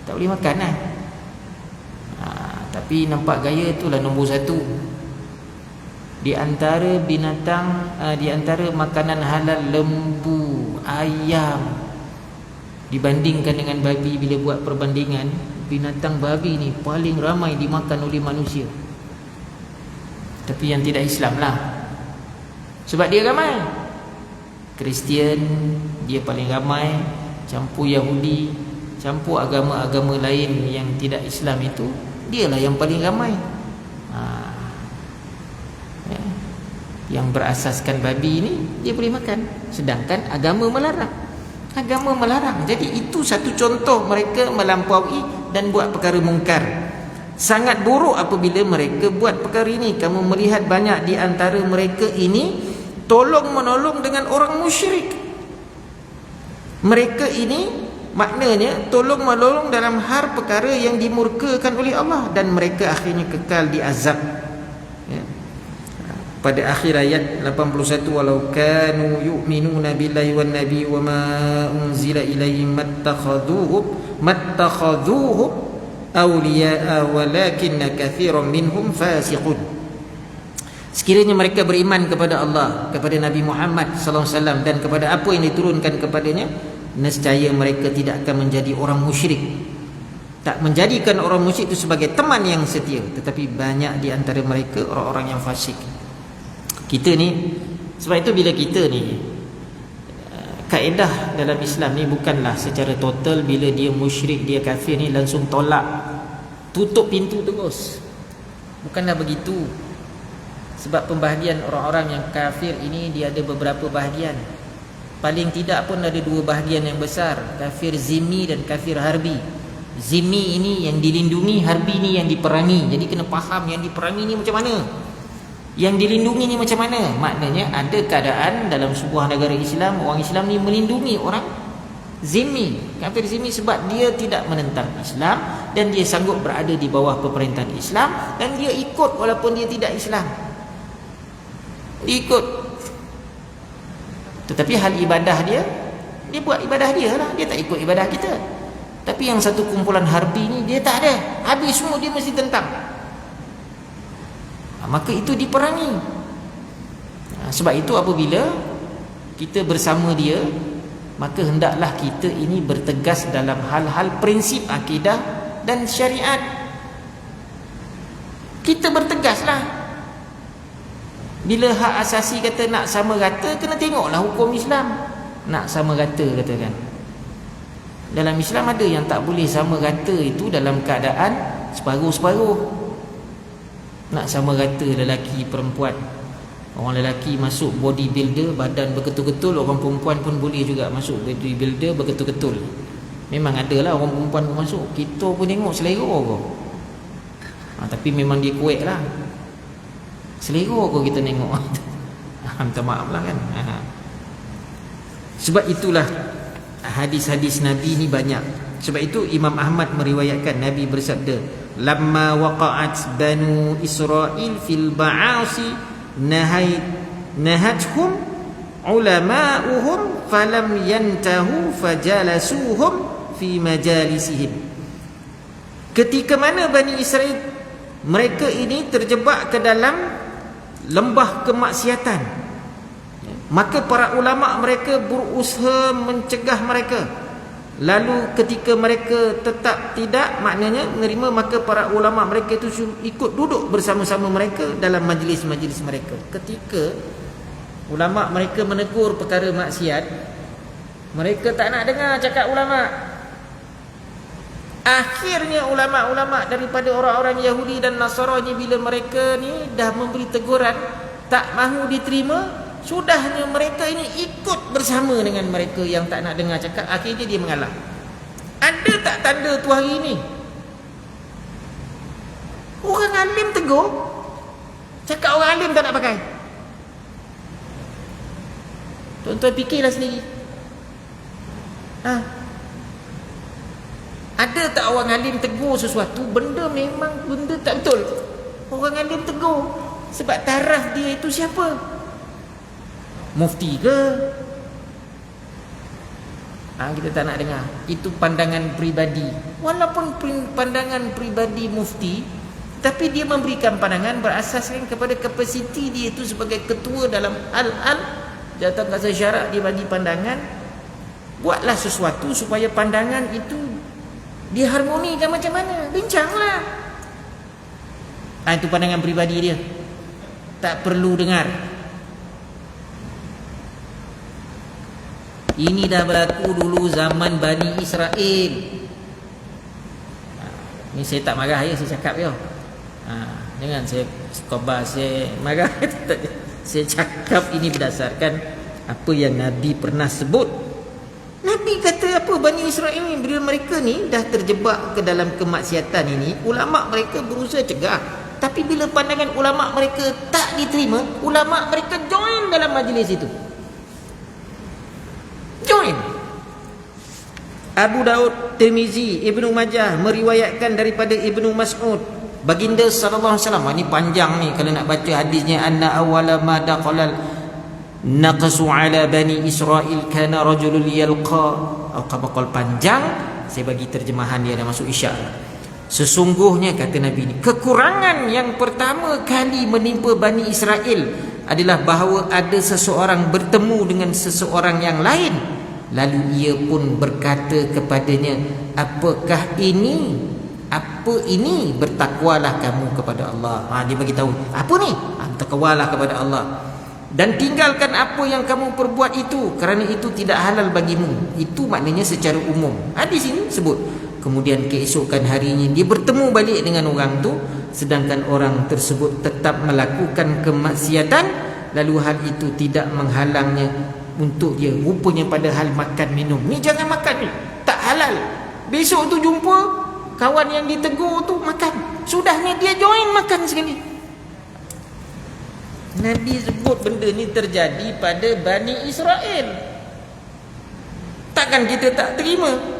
tak boleh makan lah. Tapi nampak gaya itulah nombor satu. Di antara binatang, di antara makanan halal, lembu, ayam, dibandingkan dengan babi. Bila buat perbandingan, binatang babi ni paling ramai dimakan oleh manusia. Tapi yang tidak Islam lah, sebab dia ramai. Kristian dia paling ramai, campur Yahudi, campur agama-agama lain yang tidak Islam, itu dialah yang paling ramai. Yang berasaskan babi ni dia boleh makan, sedangkan agama melarang. Agama melarang. Jadi itu satu contoh mereka melampaui dan buat perkara mungkar. Sangat buruk apabila mereka buat perkara ini. Kamu melihat banyak di antara mereka ini tolong menolong dengan orang musyrik. Mereka ini maknanya tolong menolong dalam hal perkara yang dimurkakan oleh Allah, dan mereka akhirnya kekal di azab. Ya. Pada akhir ayat 81, walau kanu yu'minuna billahi wan nabi wa ma unzila ilaihim mattakhadhuhum awliya'a walakinna katsiran minhum fasiqun. Sekiranya mereka beriman kepada Allah, kepada Nabi Muhammad SAW, dan kepada apa yang diturunkan kepadanya, nescaya mereka tidak akan menjadi orang musyrik. Tak menjadikan orang musyrik itu sebagai teman yang setia. Tetapi banyak di antara mereka orang-orang yang fasik. Kita ni, sebab itu bila kita ni, kaedah dalam Islam ni bukanlah secara total bila dia musyrik, dia kafir ni langsung tolak, tutup pintu terus. Bukanlah begitu. Sebab pembahagian orang-orang yang kafir ini dia ada beberapa bahagian. Paling tidak pun ada dua bahagian yang besar, kafir zimmi dan kafir harbi. Zimmi ini yang dilindungi, harbi ini yang diperangi. Jadi kena faham yang diperangi ni macam mana, yang dilindungi ni macam mana. Maknanya ada keadaan dalam sebuah negara Islam, orang Islam ni melindungi orang zimmi, kafir zimmi, sebab dia tidak menentang Islam dan dia sanggup berada di bawah pemerintahan Islam, dan dia ikut walaupun dia tidak Islam. Ikut. Tetapi hal ibadah dia buat ibadah dia lah, dia tak ikut ibadah kita. Tapi yang satu kumpulan harbi ni dia tak ada, habis semua dia mesti tentang. maka itu diperangi. Sebab itu apabila kita bersama dia, maka hendaklah kita ini bertegas dalam hal-hal prinsip akidah dan syariat. Kita bertegaslah. Bila hak asasi kata nak sama rata, kena tengoklah hukum Islam. Nak sama rata katakan. Dalam Islam ada yang tak boleh sama rata itu dalam keadaan separuh-separuh. Nak sama rata lelaki perempuan. Orang lelaki masuk bodybuilder, badan berketul-ketul. Orang perempuan pun boleh juga masuk bodybuilder berketul-ketul. Memang adalah orang perempuan pun masuk. Kita pun tengok selera kau. Tapi memang dia kuat lah. Selera kau kita tengok. Minta maaf lah kan. Sebab itulah hadis-hadis Nabi ni banyak. Sebab itu Imam Ahmad meriwayatkan Nabi bersabda, lamma waqa'at banu Israel fil ba'asi nahathum ulama'uhum falam yantahu fajalasuhum fi majalisihim. Ketika mana Bani Israel mereka ini terjebak ke dalam lembah kemaksiatan, maka para ulama mereka berusaha mencegah mereka. Lalu ketika mereka tetap tidak maknanya menerima, maka para ulama mereka itu ikut duduk bersama-sama mereka dalam majlis-majlis mereka. Ketika ulama mereka menegur perkara maksiat, mereka tak nak dengar cakap ulama. Akhirnya ulama-ulama daripada orang-orang Yahudi dan Nasrani, bila mereka ni dah memberi teguran tak mahu diterima, sudahnya mereka ini ikut bersama dengan mereka yang tak nak dengar cakap. Akhirnya dia mengalah. Ada tak tanda tu hari ini? Orang alim tegur, cakap orang alim tak nak pakai. Tuan-tuan fikirlah sendiri. Ada tak orang alim tegur sesuatu, benda memang benda tak betul, orang alim tegur. Sebab taraf dia itu siapa? Mufti ke? Kita tak nak dengar. Itu pandangan peribadi. Walaupun pandangan peribadi mufti, tapi dia memberikan pandangan berasaskan kepada kapasiti dia itu sebagai ketua dalam hal-hal jawatan kuasa syarak. Dia bagi pandangan, buatlah sesuatu supaya pandangan itu diharmonikan macam mana, bincanglah. Itu pandangan peribadi dia, tak perlu dengar. Ini dah berlaku dulu zaman Bani Israel. Ini saya tak marah ya, saya cakap ya. Jangan saya khabar saya marah. Saya cakap ini berdasarkan apa yang Nabi pernah sebut. Nabi kata apa, Bani Israel ni bila mereka ni dah terjebak ke dalam kemaksiatan ini, ulama mereka berusaha cegah. Tapi bila pandangan ulama mereka tak diterima, ulama mereka join dalam majlis itu. Join. Abu Daud, Tirmizi, Ibnu Majah meriwayatkan daripada Ibnu Mas'ud, baginda sallallahu alaihi wasallam. Ini panjang ni kalau nak baca hadisnya. Anna awwala ma daqalal naqsu ala bani Israel kana rajulul yalqa, atau kabaqal panjang. Saya bagi terjemahan dia, dah masuk isyak. Sesungguhnya kata Nabi ni, kekurangan yang pertama kali menimpa Bani Israel adalah bahawa ada seseorang bertemu dengan seseorang yang lain, lalu ia pun berkata kepadanya, apakah ini? Apa ini? Bertakwalah kamu kepada Allah. Dia bagi tahu apa ni? Bertakwalah kepada Allah dan tinggalkan apa yang kamu perbuat itu, kerana itu tidak halal bagimu. Itu maknanya secara umum. Di sini sebut. Kemudian keesokan harinya dia bertemu balik dengan orang tu, sedangkan orang tersebut tetap melakukan kemaksiatan, lalu hal itu tidak menghalangnya untuk dia. Rupanya pada hal makan minum ni, jangan makan ni, tak halal. Besok tu jumpa kawan yang ditegur tu makan, sudahnya dia join makan sekali. Nabi sebut benda ni terjadi pada Bani Israel. Takkan kita tak terima?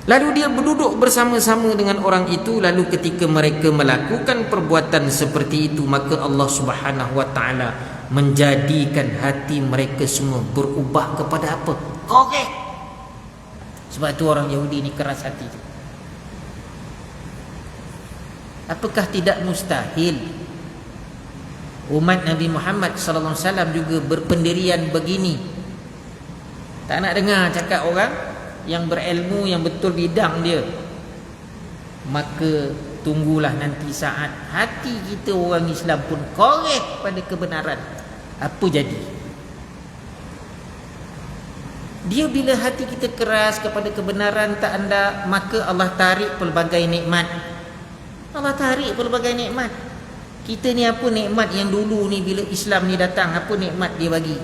Lalu dia berduduk bersama-sama dengan orang itu. Lalu ketika mereka melakukan perbuatan seperti itu, maka Allah Subhanahu wa ta'ala menjadikan hati mereka semua berubah kepada apa? Korek. Sebab itu orang Yahudi ni keras hati. Apakah tidak mustahil umat Nabi Muhammad sallallahu alaihi wasallam juga berpendirian begini? Tak nak dengar cakap orang yang berilmu, yang betul bidang dia. Maka tunggulah nanti saat hati kita orang Islam pun korek pada kebenaran. Apa jadi? Dia bila hati kita keras kepada kebenaran tak anda, maka Allah tarik pelbagai nikmat. Allah tarik pelbagai nikmat. Kita ni apa nikmat yang dulu ni bila Islam ni datang, apa nikmat dia bagi?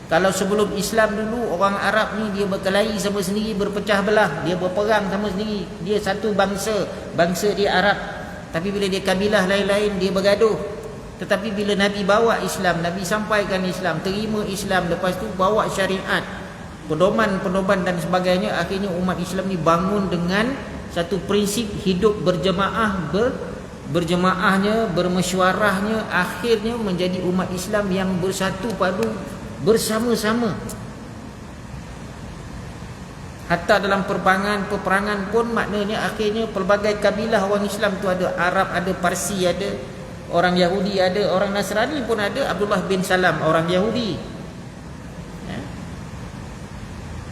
Kalau sebelum Islam dulu, orang Arab ni dia berkelahi sama sendiri, berpecah belah, dia berperang sama sendiri. Dia satu bangsa, bangsa dia Arab. Tapi bila dia kabilah lain-lain, dia bergaduh. Tetapi bila Nabi bawa Islam, Nabi sampaikan Islam, terima Islam, lepas tu bawa syariat, pedoman-pedoman dan sebagainya, akhirnya umat Islam ni bangun dengan satu prinsip hidup berjemaah, berjemaahnya, bermesyuarahnya, akhirnya menjadi umat Islam yang bersatu padu bersama-sama. Hatta dalam peperangan pun maknanya akhirnya pelbagai kabilah orang Islam tu ada. Arab ada, Parsi ada, orang Yahudi ada, orang Nasrani pun ada. Abdullah bin Salam orang Yahudi,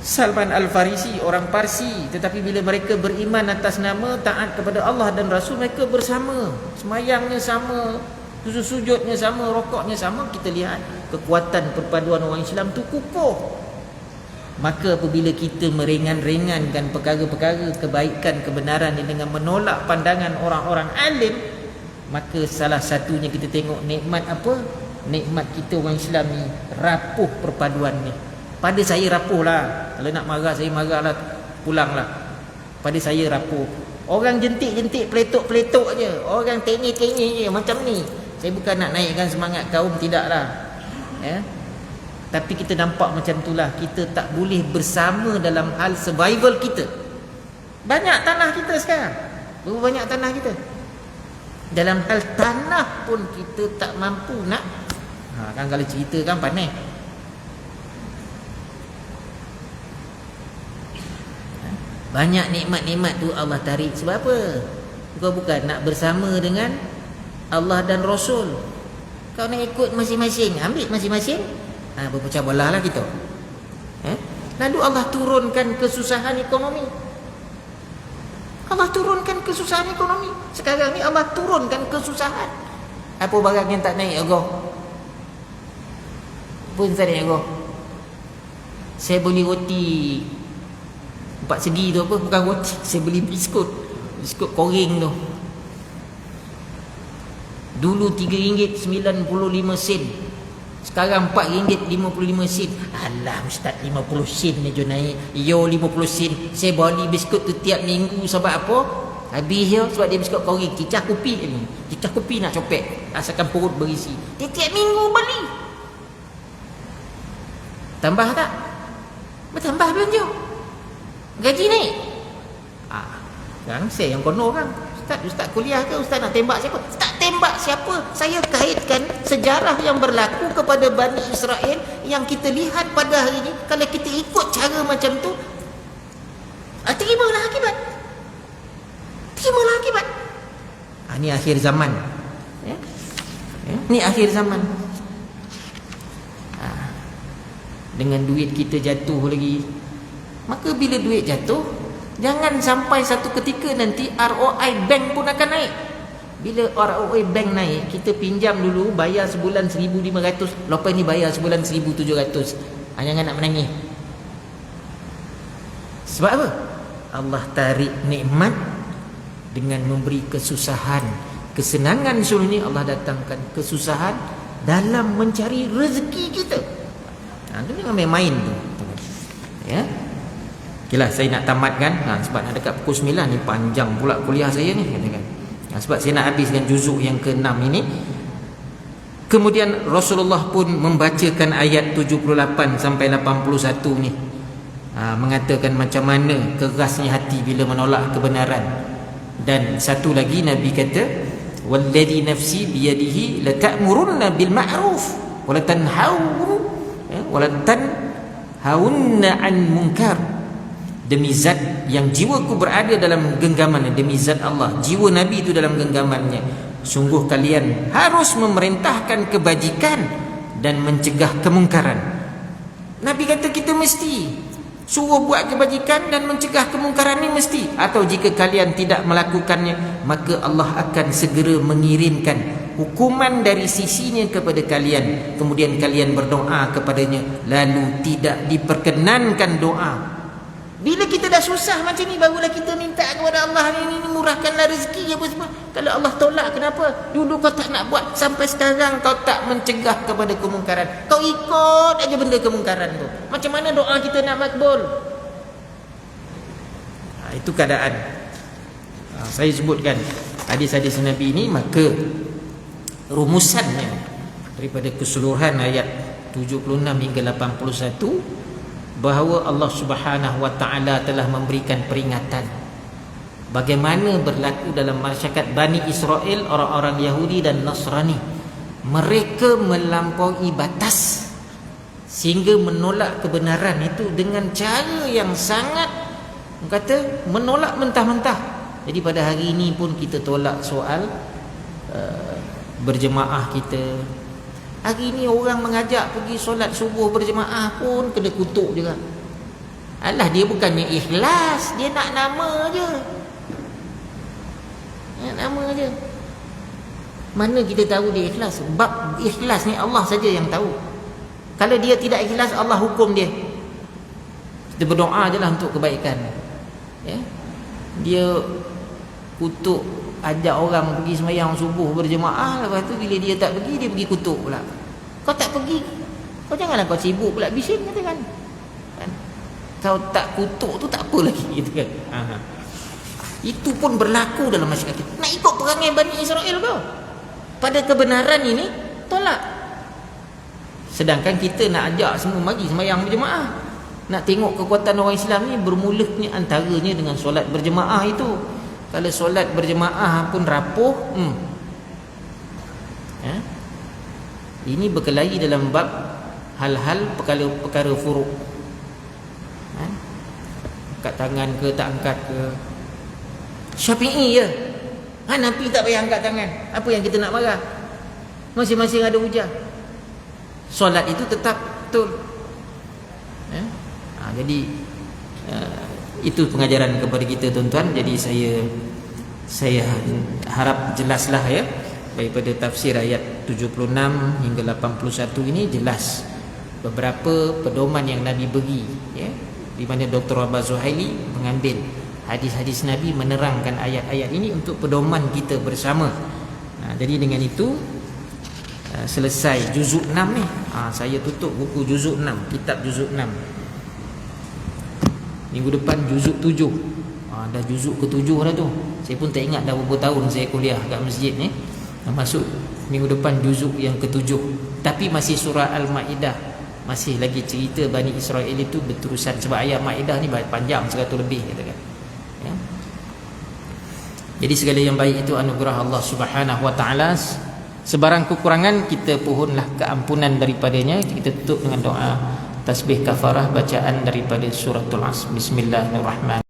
Salman Al-Farisi orang Parsi. Tetapi bila mereka beriman atas nama taat kepada Allah dan Rasul, mereka bersama, semayangnya sama, sujudnya sama, rokoknya sama. Kita lihat kekuatan perpaduan orang Islam tu kukuh. Maka apabila kita meringan-ringankan perkara-perkara kebaikan, kebenaran ini dengan menolak pandangan orang-orang alim, maka salah satunya kita tengok nikmat apa? Nikmat kita orang Islam ni rapuh perpaduan ni. Pada saya rapuh lah. Kalau nak marah saya marah lah, pulang lah. Pada saya rapuh. Orang jentik-jentik, peletok-peletok je, orang tengih-tengih je macam ni. Saya bukan nak naikkan semangat kaum, tidak lah, tapi kita nampak macam itulah. Kita tak boleh bersama dalam hal survival kita. Banyak tanah kita sekarang, berapa banyak tanah kita. Dalam hal tanah pun kita tak mampu nak kan, kalau cerita kan pandai. Banyak nikmat-nikmat tu Allah tarik. Sebab apa? Kau bukan nak bersama dengan Allah dan Rasul. Kau nak ikut masing-masing, ambil masing-masing, berpecah belah lah kita. Lalu Allah turunkan kesusahan ekonomi. Allah turunkan kesusahan ekonomi. Sekarang ni Allah turunkan kesusahan. Apa barang yang tak naik harga? Pun tak naik harga. Saya beli roti 4 segi tu apa? Bukan roti, saya beli biskut koreng tu. Dulu RM3.95. Sekarang RM4.55. Alah ustaz, 50 sen je naik. Yo 50 sen. Saya beli biskut tu tiap minggu sebab apa? Habis ya, sebab dia biskut koreng. Cicah kopi ni. Cicah kopi nak copek, asalkan perut berisi. Tiap minggu beli. Tambah tak? Bertambah belanja. Gaji naik. Sekarang saya yang kono kan. Ustaz kuliah ke? Ustaz nak tembak siapa? Tak tembak siapa. Saya kaitkan sejarah yang berlaku kepada Bani Israel yang kita lihat pada hari ini. Kalau kita ikut cara macam tu, terimalah akibat. Terimalah akibat. Ni akhir zaman. Ni akhir zaman. Dengan duit kita jatuh lagi. Maka bila duit jatuh, jangan sampai satu ketika nanti ROI bank pun akan naik. Bila ROI bank naik, kita pinjam dulu, bayar sebulan 1,500, lepas ni bayar sebulan 1,700. Jangan nak menangis. Sebab apa? Allah tarik nikmat dengan memberi kesusahan. Kesenangan suruh ni Allah datangkan kesusahan dalam mencari rezeki kita. Itu jangan main-main tu. Ya. Okeylah, saya nak tamatkan sebab nak dekat pukul 9 ni, panjang pula kuliah saya ni katakan. Sebab saya nak habiskan juzuk yang ke-6 ini. Kemudian Rasulullah pun membacakan ayat 78 sampai 81 ni. Mengatakan macam mana kerasnya hati bila menolak kebenaran. Dan satu lagi Nabi kata, walladhi nafsi biyadihi la ta'murunna bil ma'ruf wa la tanhauna 'an munkar demi zat yang jiwaku berada dalam genggamannya, demi zat Allah, jiwa Nabi itu dalam genggamannya, sungguh kalian harus memerintahkan kebajikan dan mencegah kemungkaran. Nabi kata kita mesti suruh buat kebajikan dan mencegah kemungkaran ni mesti. Atau jika kalian tidak melakukannya, maka Allah akan segera mengirimkan hukuman dari sisinya kepada kalian. Kemudian kalian berdoa kepadanya, lalu tidak diperkenankan doa. Bila kita dah susah macam ni, barulah kita minta kepada Allah ni murahkanlah rezeki apa semua. Kalau Allah tolak, kenapa? Dulu kau tak nak buat, sampai sekarang kau tak mencegah kepada kemungkaran. Kau ikut aja benda kemungkaran tu. Macam mana doa kita nak makbul? Itu keadaan. Saya sebutkan hadis-hadis Nabi ini, maka rumusannya daripada keseluruhan ayat 76 hingga 81, bahawa Allah Subhanahu wa taala telah memberikan peringatan bagaimana berlaku dalam masyarakat Bani Israel, orang-orang Yahudi dan Nasrani. Mereka melampaui batas sehingga menolak kebenaran itu dengan cara yang sangat, kata, menolak mentah-mentah. Jadi pada hari ini pun kita tolak soal berjemaah kita. Hari ni orang mengajak pergi solat subuh berjemaah pun kena kutuk juga. Alah, dia bukannya ikhlas, dia nak nama je. Nak nama je. Mana kita tahu dia ikhlas? Bab ikhlas ni Allah saja yang tahu. Kalau dia tidak ikhlas, Allah hukum dia. Kita berdoa je lah untuk kebaikan. Ya? Dia kutuk, ajak orang pergi sembahyang subuh berjemaah, lepas tu bila dia tak pergi, dia pergi kutuk pula. Kau tak pergi, kau janganlah kau sibuk pula bising, kata kan. Kau tak kutuk tu tak apa lagi, gitu kan. Itu pun berlaku dalam masyarakat kita. Nak ikut perangai Bani Israel kau pada kebenaran ini, tolak. Sedangkan kita nak ajak semua mari sembahyang berjemaah. Nak tengok kekuatan orang Islam ni bermulanya antaranya dengan solat berjemaah itu. Kalau solat berjemaah pun rapuh, ini berkelahi dalam bab hal-hal perkara furuk. Angkat tangan ke tak angkat ke. Syafi'i je, Hanafi tak payah angkat tangan. Apa yang kita nak marah? Masing-masing ada hujah. Solat itu tetap betul. Jadi itu pengajaran kepada kita, tuan-tuan. Jadi saya harap jelaslah ya, daripada tafsir ayat 76 hingga 81 ini jelas beberapa pedoman yang Nabi beri, ya, di mana Dr. Abah Zuhaili mengambil hadis-hadis Nabi menerangkan ayat-ayat ini untuk pedoman kita bersama. Jadi dengan itu selesai juzuk 6 ni. Saya tutup buku juzuk 6, kitab juzuk 6. Minggu depan juzuk 7. Dah juzuk ke-7 dah tu. Saya pun tak ingat dah berapa tahun saya kuliah kat masjid ni. Masuk minggu depan juzuk yang ke-7. Tapi masih surah Al-Ma'idah. Masih lagi cerita Bani Israel itu berterusan. Sebab ayat Ma'idah ni panjang 100 lebih, katakan. Ya. Jadi segala yang baik itu anugerah Allah Subhanahu wa taala. Sebarang kekurangan kita pohonlah keampunan daripadanya. Kita tutup dengan doa tasbih kafarah bacaan daripada suratul Asr. Bismillahirrahmanirrahim.